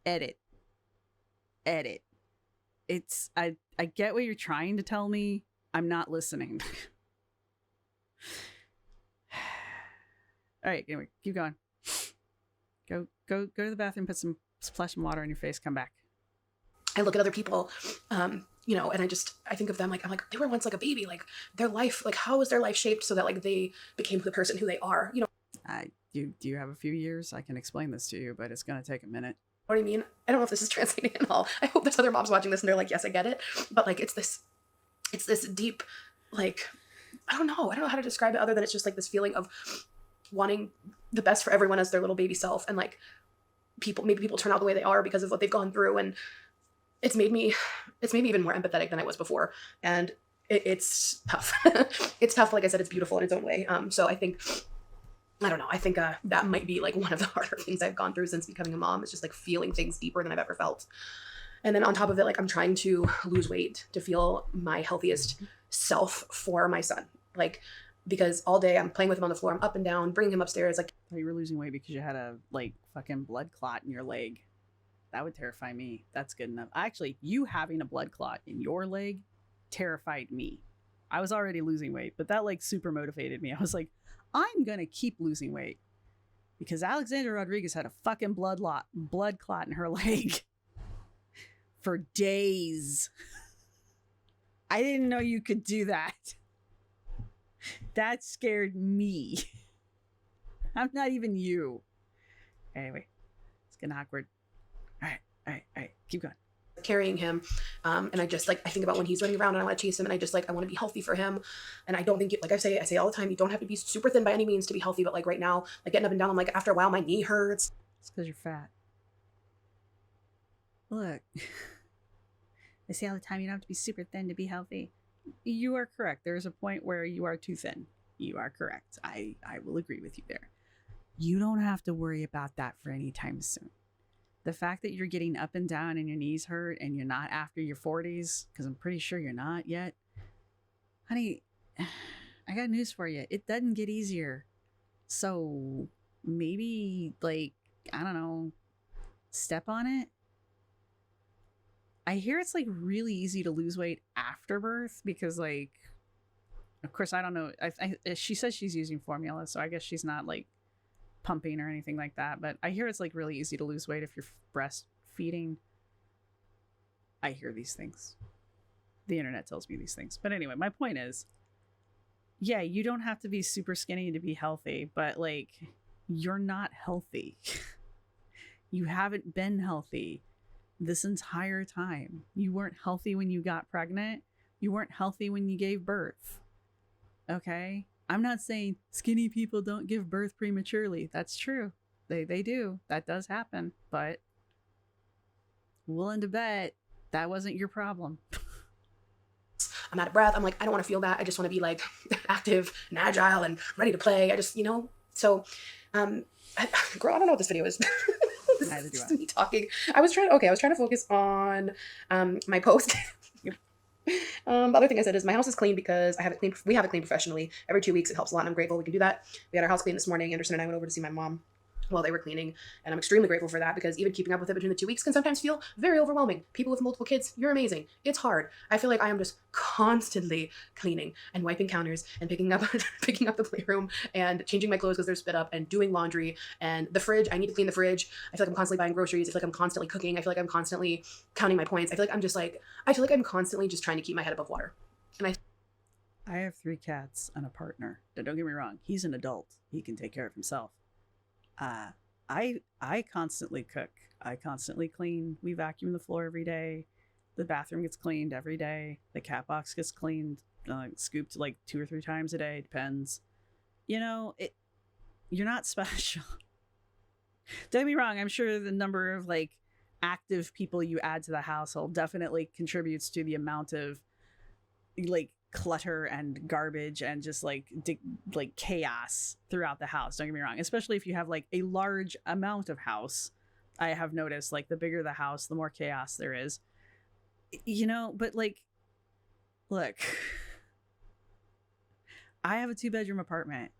edit. It's, I get what you're trying to tell me. I'm not listening. All right, anyway, keep going. Go to the bathroom, splash some water on your face, come back. I look at other people, you know, and I think of them like, I'm like, they were once like a baby, like their life, like how was their life shaped so that like they became the person who they are, you know? Do you have a few years? I can explain this to you, but it's going to take a minute. What I mean? I don't know if this is translating at all. I hope there's other moms watching this and they're like, yes, I get it. But like, it's this deep, like, I don't know how to describe it other than it's just like this feeling of wanting the best for everyone as their little baby self. And like maybe people turn out the way they are because of what they've gone through. And it's made me even more empathetic than I was before. And it's tough. It's tough. Like I said, it's beautiful in its own way. So I think, I don't know. I think that might be like one of the harder things I've gone through since becoming a mom. Is just like feeling things deeper than I've ever felt. And then on top of it, like I'm trying to lose weight to feel my healthiest self for my son. Like, because all day I'm playing with him on the floor. I'm up and down, bringing him upstairs. Like, Oh, you were losing weight because you had a like fucking blood clot in your leg. That would terrify me. That's good enough. Actually, you having a blood clot in your leg terrified me. I was already losing weight, but that like super motivated me. I was like, I'm gonna keep losing weight because Alexandra Rodriguez had a fucking blood clot in her leg for days. I didn't know you could do that. That scared me. I'm not even you. Anyway, it's getting awkward. All right. Keep going. carrying him. And I just like, I think about when he's running around and I want to chase him and I want to be healthy for him. And I don't think, like I say all the time, you don't have to be super thin by any means to be healthy. But like right now, like getting up and down, I'm like, after a while, my knee hurts. It's because you're fat. Look, I say all the time, you don't have to be super thin to be healthy. You are correct. There is a point where you are too thin. You are correct. I will agree with you there. You don't have to worry about that for any time soon. The fact that you're getting up and down and your knees hurt and you're not after your 40s, because I'm pretty sure you're not yet, honey, I got news for you. It doesn't get easier. So maybe, like, I don't know, step on it. I hear it's like really easy to lose weight after birth because, like, of course, I don't know. She says she's using formula, so I guess she's not like pumping or anything like that. But I hear it's like really easy to lose weight if you're breastfeeding. I hear these things. The internet tells me these things. But anyway, my point is, yeah, you don't have to be super skinny to be healthy, but like, you're not healthy. You haven't been healthy this entire time. You weren't healthy when you got pregnant. You weren't healthy when you gave birth. Okay? I'm not saying skinny people don't give birth prematurely. That's true. They do. That does happen. But willing to bet that wasn't your problem. I'm out of breath. I'm like, I don't want to feel that. I just want to be like active and agile and ready to play. I just, so, girl, I don't know what this video is. This Neither do is I. me talking. I was trying to focus on my post. The other thing I said is my house is clean because I have it cleaned. We have it cleaned professionally. Every 2 weeks, it helps a lot, and I'm grateful we can do that. We had our house cleaned this morning. Anderson and I went over to see my mom while they were cleaning, and I'm extremely grateful for that because even keeping up with it between the 2 weeks can sometimes feel very overwhelming. People with multiple kids, you're amazing. It's hard. I feel like I am just constantly cleaning and wiping counters and picking up the playroom and changing my clothes because they're spit up and doing laundry and the fridge. I need to clean the fridge. I feel like I'm constantly buying groceries. I feel like I'm constantly cooking. I feel like I'm constantly counting my points. I feel like I'm constantly just trying to keep my head above water. And I have 3 cats and a partner. Now, don't get me wrong. He's an adult. He can take care of himself. I constantly cook. I constantly clean. We vacuum the floor every day. The bathroom gets cleaned every day. The cat box gets cleaned, scooped like 2 or 3 times a day. Depends. You're not special. Don't get me wrong. I'm sure the number of like active people you add to the household definitely contributes to the amount of like clutter and garbage and just like chaos throughout the house. Don't get me wrong, especially if you have like a large amount of house. I have noticed like the bigger the house, the more chaos there is. But like, look, I have a 2-bedroom apartment.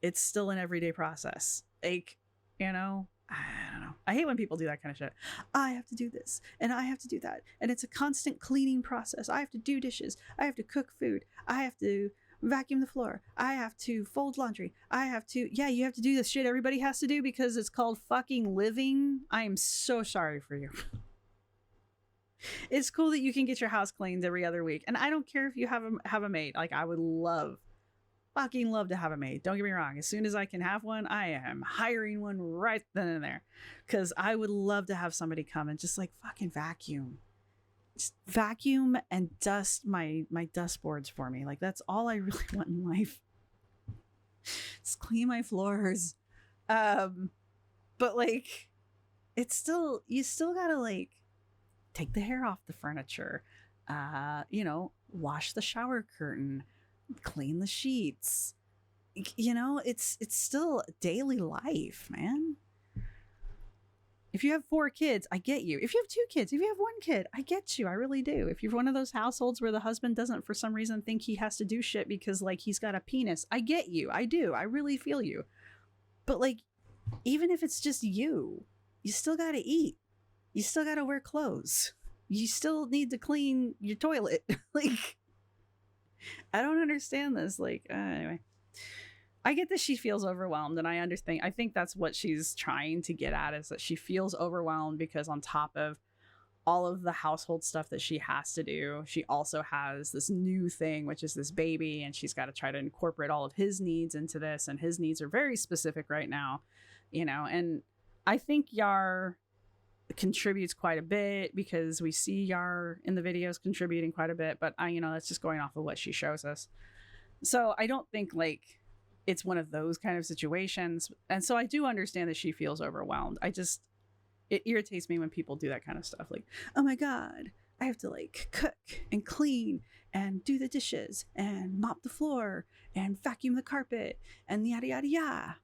It's still an everyday process. Like, I don't know. I hate when people do that kind of shit. I have to do this and I have to do that. And it's a constant cleaning process. I have to do dishes. I have to cook food. I have to vacuum the floor. I have to fold laundry. You have to do this shit everybody has to do because it's called fucking living. I am so sorry for you. It's cool that you can get your house cleaned every other week. And I don't care if you have a maid. Like, I would fucking love to have a maid. Don't get me wrong. As soon as I can have one, I am hiring one right then and there. Because I would love to have somebody come and just like fucking vacuum. Just vacuum and dust my dust boards for me. Like, that's all I really want in life. Just clean my floors. But like, you still gotta like take the hair off the furniture. Wash the shower curtain. Clean the sheets. It's still daily life, man. If you have 4 kids, I get you. If you have 2 kids, if you have 1 kid, I get you. I really do. If you're one of those households where the husband doesn't for some reason think he has to do shit because like he's got a penis, I get you. I do. I really feel you. But like, even if it's just you still gotta eat. You still gotta wear clothes. You still need to clean your toilet. Like, I don't understand this. Like, anyway, I get that she feels overwhelmed, and I understand. I think that's what she's trying to get at, is that she feels overwhelmed because on top of all of the household stuff that she has to do, she also has this new thing, which is this baby, and she's got to try to incorporate all of his needs into this, and his needs are very specific right now, and I think Yar contributes quite a bit because we see Yar in the videos contributing quite a bit, but that's just going off of what she shows us. So I don't think like it's one of those kind of situations. And so I do understand that she feels overwhelmed. It irritates me when people do that kind of stuff. Like, oh my God, I have to like cook and clean and do the dishes and mop the floor and vacuum the carpet and yada yada yada.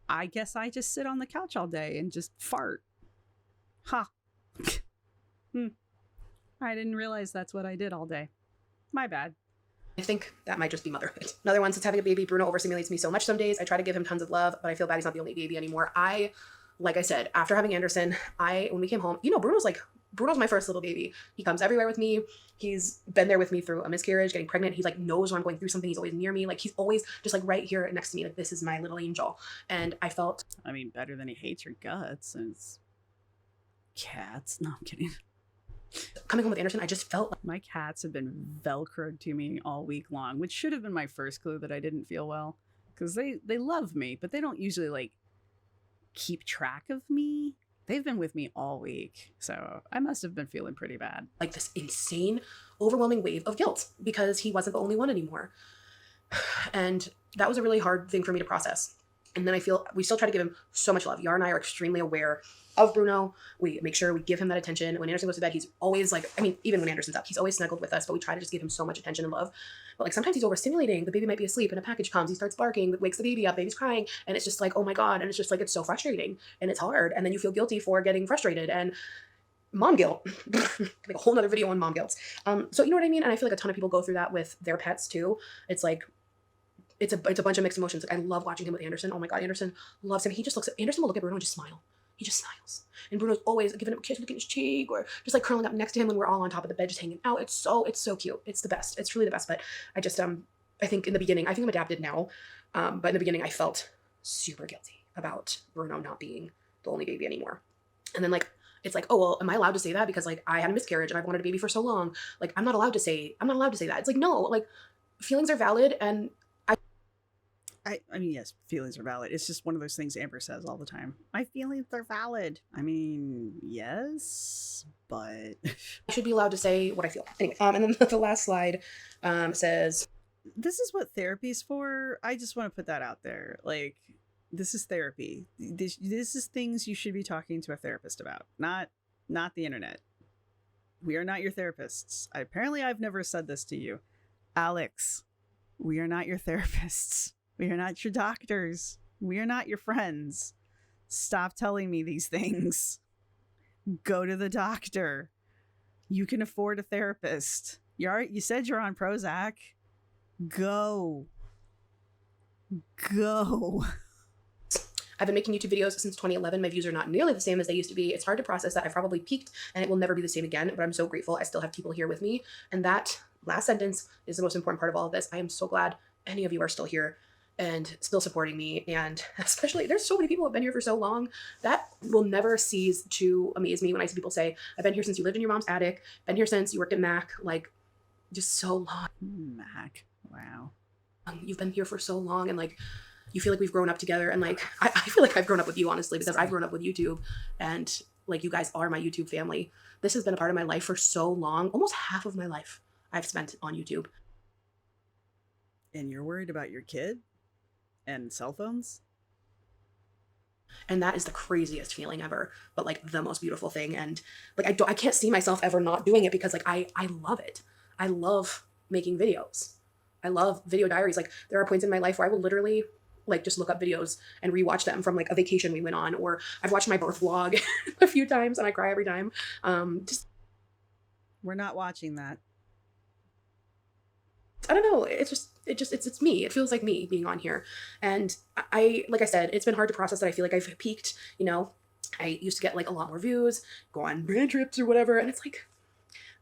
I guess I just sit on the couch all day and just fart. Ha. I didn't realize that's what I did all day. My bad. I think that might just be motherhood. Another one, since having a baby, Bruno overstimulates me so much some days. I try to give him tons of love, but I feel bad he's not the only baby anymore. Like I said, after having Anderson, when we came home, Bruno's my first little baby. He comes everywhere with me. He's been there with me through a miscarriage, getting pregnant. He like knows when I'm going through something. He's always near me. Like he's always just like right here next to me. Like this is my little angel. And I felt, I mean, better than he hates your guts. And it's cats. No, I'm kidding. coming home with Anderson, I just felt like My cats have been velcroed to me all week long, which should have been my first clue that I didn't feel well. Because they love me, but they don't usually like keep track of me. They've been with me all week, so I must have been feeling pretty bad. like this insane, overwhelming wave of guilt because he wasn't the only one anymore. And that was a really hard thing for me to process. And then I feel we still try to give him so much love. Yar and I are extremely aware of Bruno. We make sure we give him that attention. When Anderson goes to bed, he's always like, I mean, even when Anderson's up, he's always snuggled with us, but we try to just give him so much attention and love. But like sometimes he's overstimulating. The baby might be asleep and a package comes. He starts barking, wakes the baby up, baby's crying. And it's just like, oh my God. And it's just like, it's so frustrating and it's hard. And then you feel guilty for getting frustrated and mom guilt. Like a whole nother video on mom guilt. So you know what I mean? And I feel like a ton of people go through that with their pets too. It's like, it's a bunch of mixed emotions. Like I love watching him with Anderson. Oh my God, Anderson loves him. He just looks at Anderson will look at Bruno and just smile. He just smiles. And Bruno's always giving him a kiss, looking at his cheek, or just like curling up next to him when we're all on top of the bed, just hanging out. It's so cute. It's the best. It's truly the best. But I just I think in the beginning, I think I'm adapted now. But in the beginning I felt super guilty about Bruno not being the only baby anymore. And then like it's like, oh well, am I allowed to say that? Because like I had a miscarriage and I've wanted a baby for so long. Like I'm not allowed to say that. It's like, no, like feelings are valid and I mean, yes, feelings are valid. It's just one of those things Amber says all the time. My feelings are valid. I mean, yes, but I should be allowed to say what I feel. Anyway, and then the last slide says, this is what therapy's for. I just want to put that out there. Like, this is therapy. This is things you should be talking to a therapist about, not the internet. We are not your therapists. Apparently, I've never said this to you. Alex, we are not your therapists. We are not your doctors. We are not your friends. Stop telling me these things. Go to the doctor. You can afford a therapist. You said you're on Prozac. Go. I've been making YouTube videos since 2011. My views are not nearly the same as they used to be. It's hard to process that I've probably peaked and it will never be the same again, but I'm so grateful I still have people here with me. And that last sentence is the most important part of all of this. I am so glad any of you are still here and still supporting me. And especially, there's so many people who have been here for so long. That will never cease to amaze me when I see people say, I've been here since you lived in your mom's attic, been here since you worked at Mac, like just so long. Mac, wow. You've been here for so long and like, you feel like we've grown up together. And like, I feel like I've grown up with you, honestly, because I've grown up with YouTube and like you guys are my YouTube family. This has been a part of my life for so long. Almost half of my life I've spent on YouTube. And you're worried about your kid? And cell phones? And that is the craziest feeling ever, but like the most beautiful thing. And like I can't see myself ever not doing it because like I love it. I love making videos. I love video diaries. Like there are points in my life where I will literally like just look up videos and rewatch them from like a vacation we went on, or I've watched my birth vlog a few times and I cry every time. We're not watching that. I don't know. It's me. It feels like me being on here. And like I said, it's been hard to process that. I feel like I've peaked, you know, I used to get like a lot more views, go on brand trips or whatever. And it's like,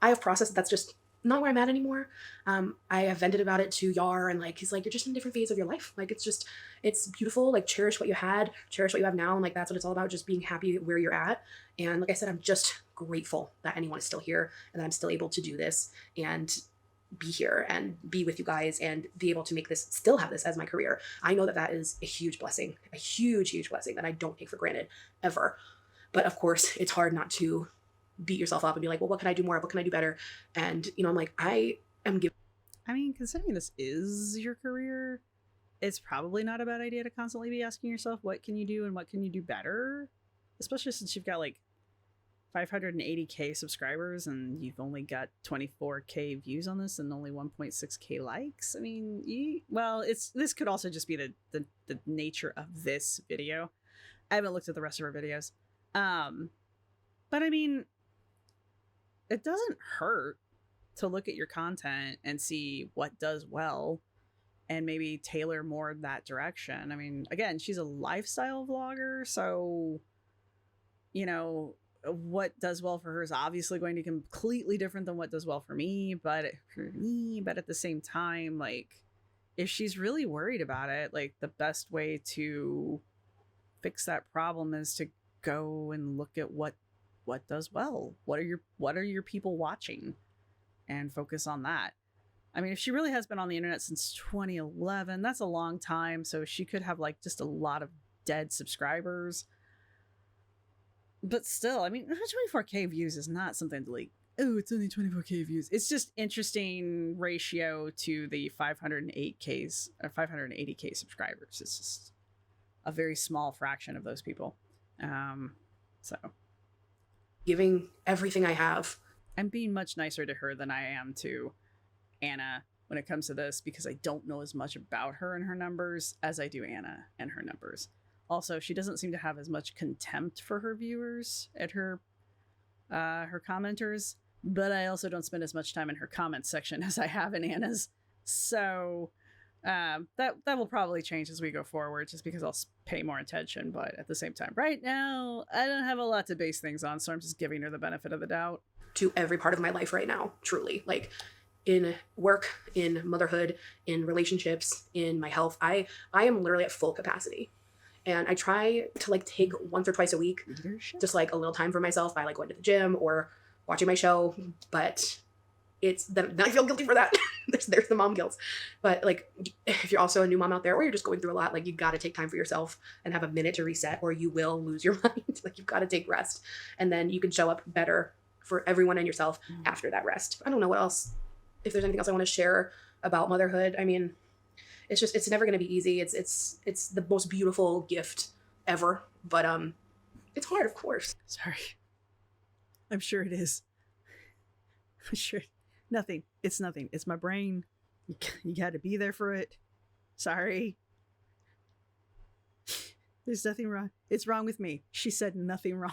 I have processed that's just not where I'm at anymore. I have vented about it to Yar and like, he's like, you're just in a different phase of your life. Like, it's beautiful. Like cherish what you had, cherish what you have now. And like, that's what it's all about. Just being happy where you're at. And like I said, I'm just grateful that anyone is still here and that I'm still able to do this and be here and be with you guys and be able to still have this as my career. I know that that is a huge blessing, a huge, huge blessing that I don't take for granted ever. But of course, it's hard not to beat yourself up and be like, well, what can I do more? What can I do better? And, you know, I'm like, I mean, considering this is your career, it's probably not a bad idea to constantly be asking yourself, what can you do and what can you do better? Especially since you've got like 580k subscribers and you've only got 24k views on this and only 1.6k likes. I mean, this could also just be the nature of this video. I haven't looked at the rest of her videos. But I mean, it doesn't hurt to look at your content and see what does well and maybe tailor more that direction. I mean, again, she's a lifestyle vlogger, so, you know, what does well for her is obviously going to be completely different than what does well for me. But at the same time, like, if she's really worried about it, like, the best way to fix that problem is to go and look at what does well. What are your people watching, and focus on that. I mean, if she really has been on the internet since 2011, that's a long time. So she could have like just a lot of dead subscribers. But still, I mean, 24k views is not something to like, oh, it's only 24k views. It's just interesting ratio to the 508k's or 580k subscribers. It's just a very small fraction of those people. So Giving everything I have. I'm being much nicer to her than I am to Anna when it comes to this, because I don't know as much about her and her numbers as I do Anna and her numbers. Also, she doesn't seem to have as much contempt for her viewers and her commenters, but I also don't spend as much time in her comment section as I have in Anna's. So that will probably change as we go forward, just because I'll pay more attention. But at the same time, right now, I don't have a lot to base things on, so I'm just giving her the benefit of the doubt. To every part of my life right now, truly. Like, in work, in motherhood, in relationships, in my health, I am literally at full capacity. And I try to like take once or twice a week, just like a little time for myself by like going to the gym or watching my show. But then I feel guilty for that. there's the mom guilt. But like, if you're also a new mom out there, or you're just going through a lot, like, you got to take time for yourself and have a minute to reset, or you will lose your mind. Like, you've got to take rest, and then you can show up better for everyone and yourself after that rest. I don't know what else, if there's anything else I want to share about motherhood. I mean, it's never going to be easy. It's the most beautiful gift ever, but it's hard, of course. Sorry. I'm sure it is. I'm sure. Nothing. It's nothing. It's my brain. You got to be there for it. Sorry. There's nothing wrong. It's wrong with me. She said nothing wrong.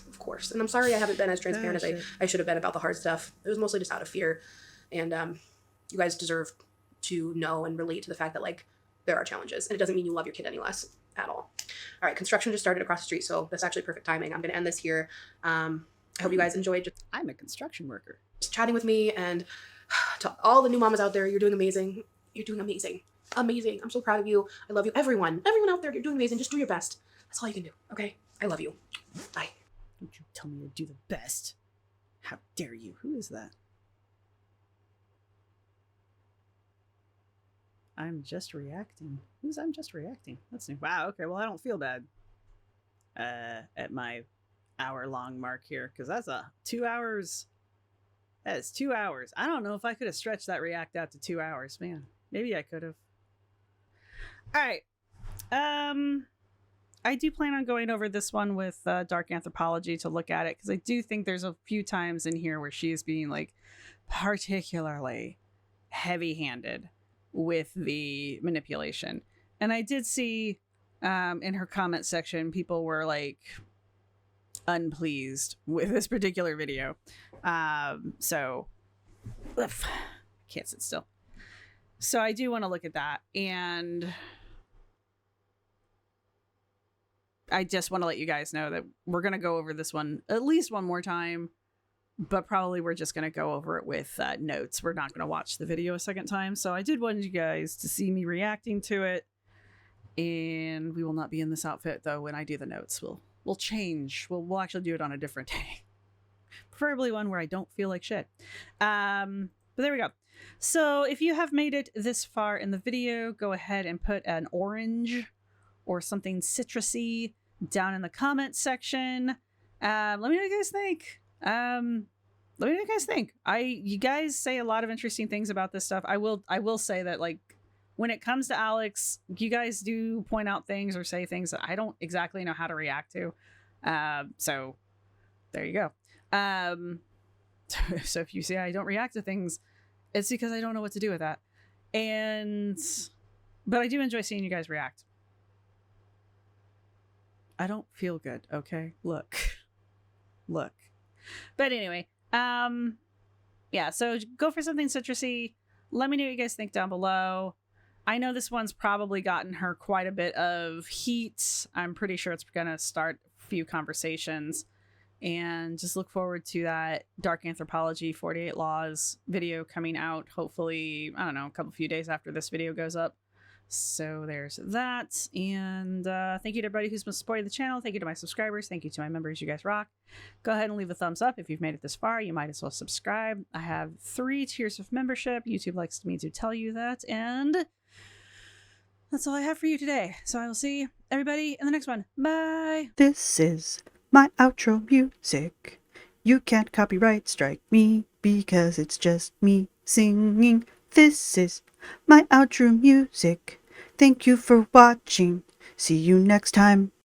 Of course. And I'm sorry I haven't been as transparent as I should have been about the hard stuff. It was mostly just out of fear. And you guys deserve to know and relate to the fact that, like, there are challenges. And it doesn't mean you love your kid any less at all. All right, construction just started across the street, so that's actually perfect timing. I'm going to end this here. I hope you guys enjoyed I'm a construction worker. just chatting with me. And to all the new mamas out there, you're doing amazing. You're doing amazing. Amazing. I'm so proud of you. I love you. Everyone out there, you're doing amazing. Just do your best. That's all you can do, okay? I love you. Bye. Don't you tell me to do the best. How dare you? Who is that? I'm just reacting. I'm just reacting? That's new. Wow, okay, well, I don't feel bad at my hour-long mark here, because that's 2 hours. That is 2 hours. I don't know if I could have stretched that react out to 2 hours. Man, maybe I could have. All right. I do plan on going over this one with Dark Anthropology to look at it, because I do think there's a few times in here where she is being like particularly heavy-handed with the manipulation. And I did see in her comment section, people were like unpleased with this particular video. So can't sit still. So I do want to look at that, and I just want to let you guys know that we're going to go over this one at least one more time, but probably we're just going to go over it with notes. We're not going to watch the video a second time. So I did want you guys to see me reacting to it, and we will not be in this outfit though when I do the notes. We'll change. We'll actually do it on a different day, preferably one where I don't feel like shit. But there we go. So if you have made it this far in the video, go ahead and put an orange or something citrusy down in the comment section. Let me know what you guys think. You guys say a lot of interesting things about this stuff. I will say that, like, when it comes to Alex, you guys do point out things or say things that I don't exactly know how to react to. So there you go. So if you see I don't react to things, it's because I don't know what to do with that. But I do enjoy seeing you guys react. I don't feel good, okay? Look. But anyway, yeah, so go for something citrusy. Let me know what you guys think down below. I know this one's probably gotten her quite a bit of heat. I'm pretty sure it's gonna start a few conversations. And just look forward to that Dark Anthropology 48 Laws video coming out, hopefully, I don't know, a few days after this video goes up. So there's that. And thank you to everybody who's been supporting the channel. Thank you to my subscribers. Thank you to my members. You guys rock. Go ahead and leave a thumbs up. If you've made it this far, you might as well subscribe. I have 3 tiers of membership. YouTube likes me to tell you that. And that's all I have for you today. So I will see everybody in the next one. Bye. This is my outro music. You can't copyright strike me because it's just me singing. This is my outro music. Thank you for watching. See you next time.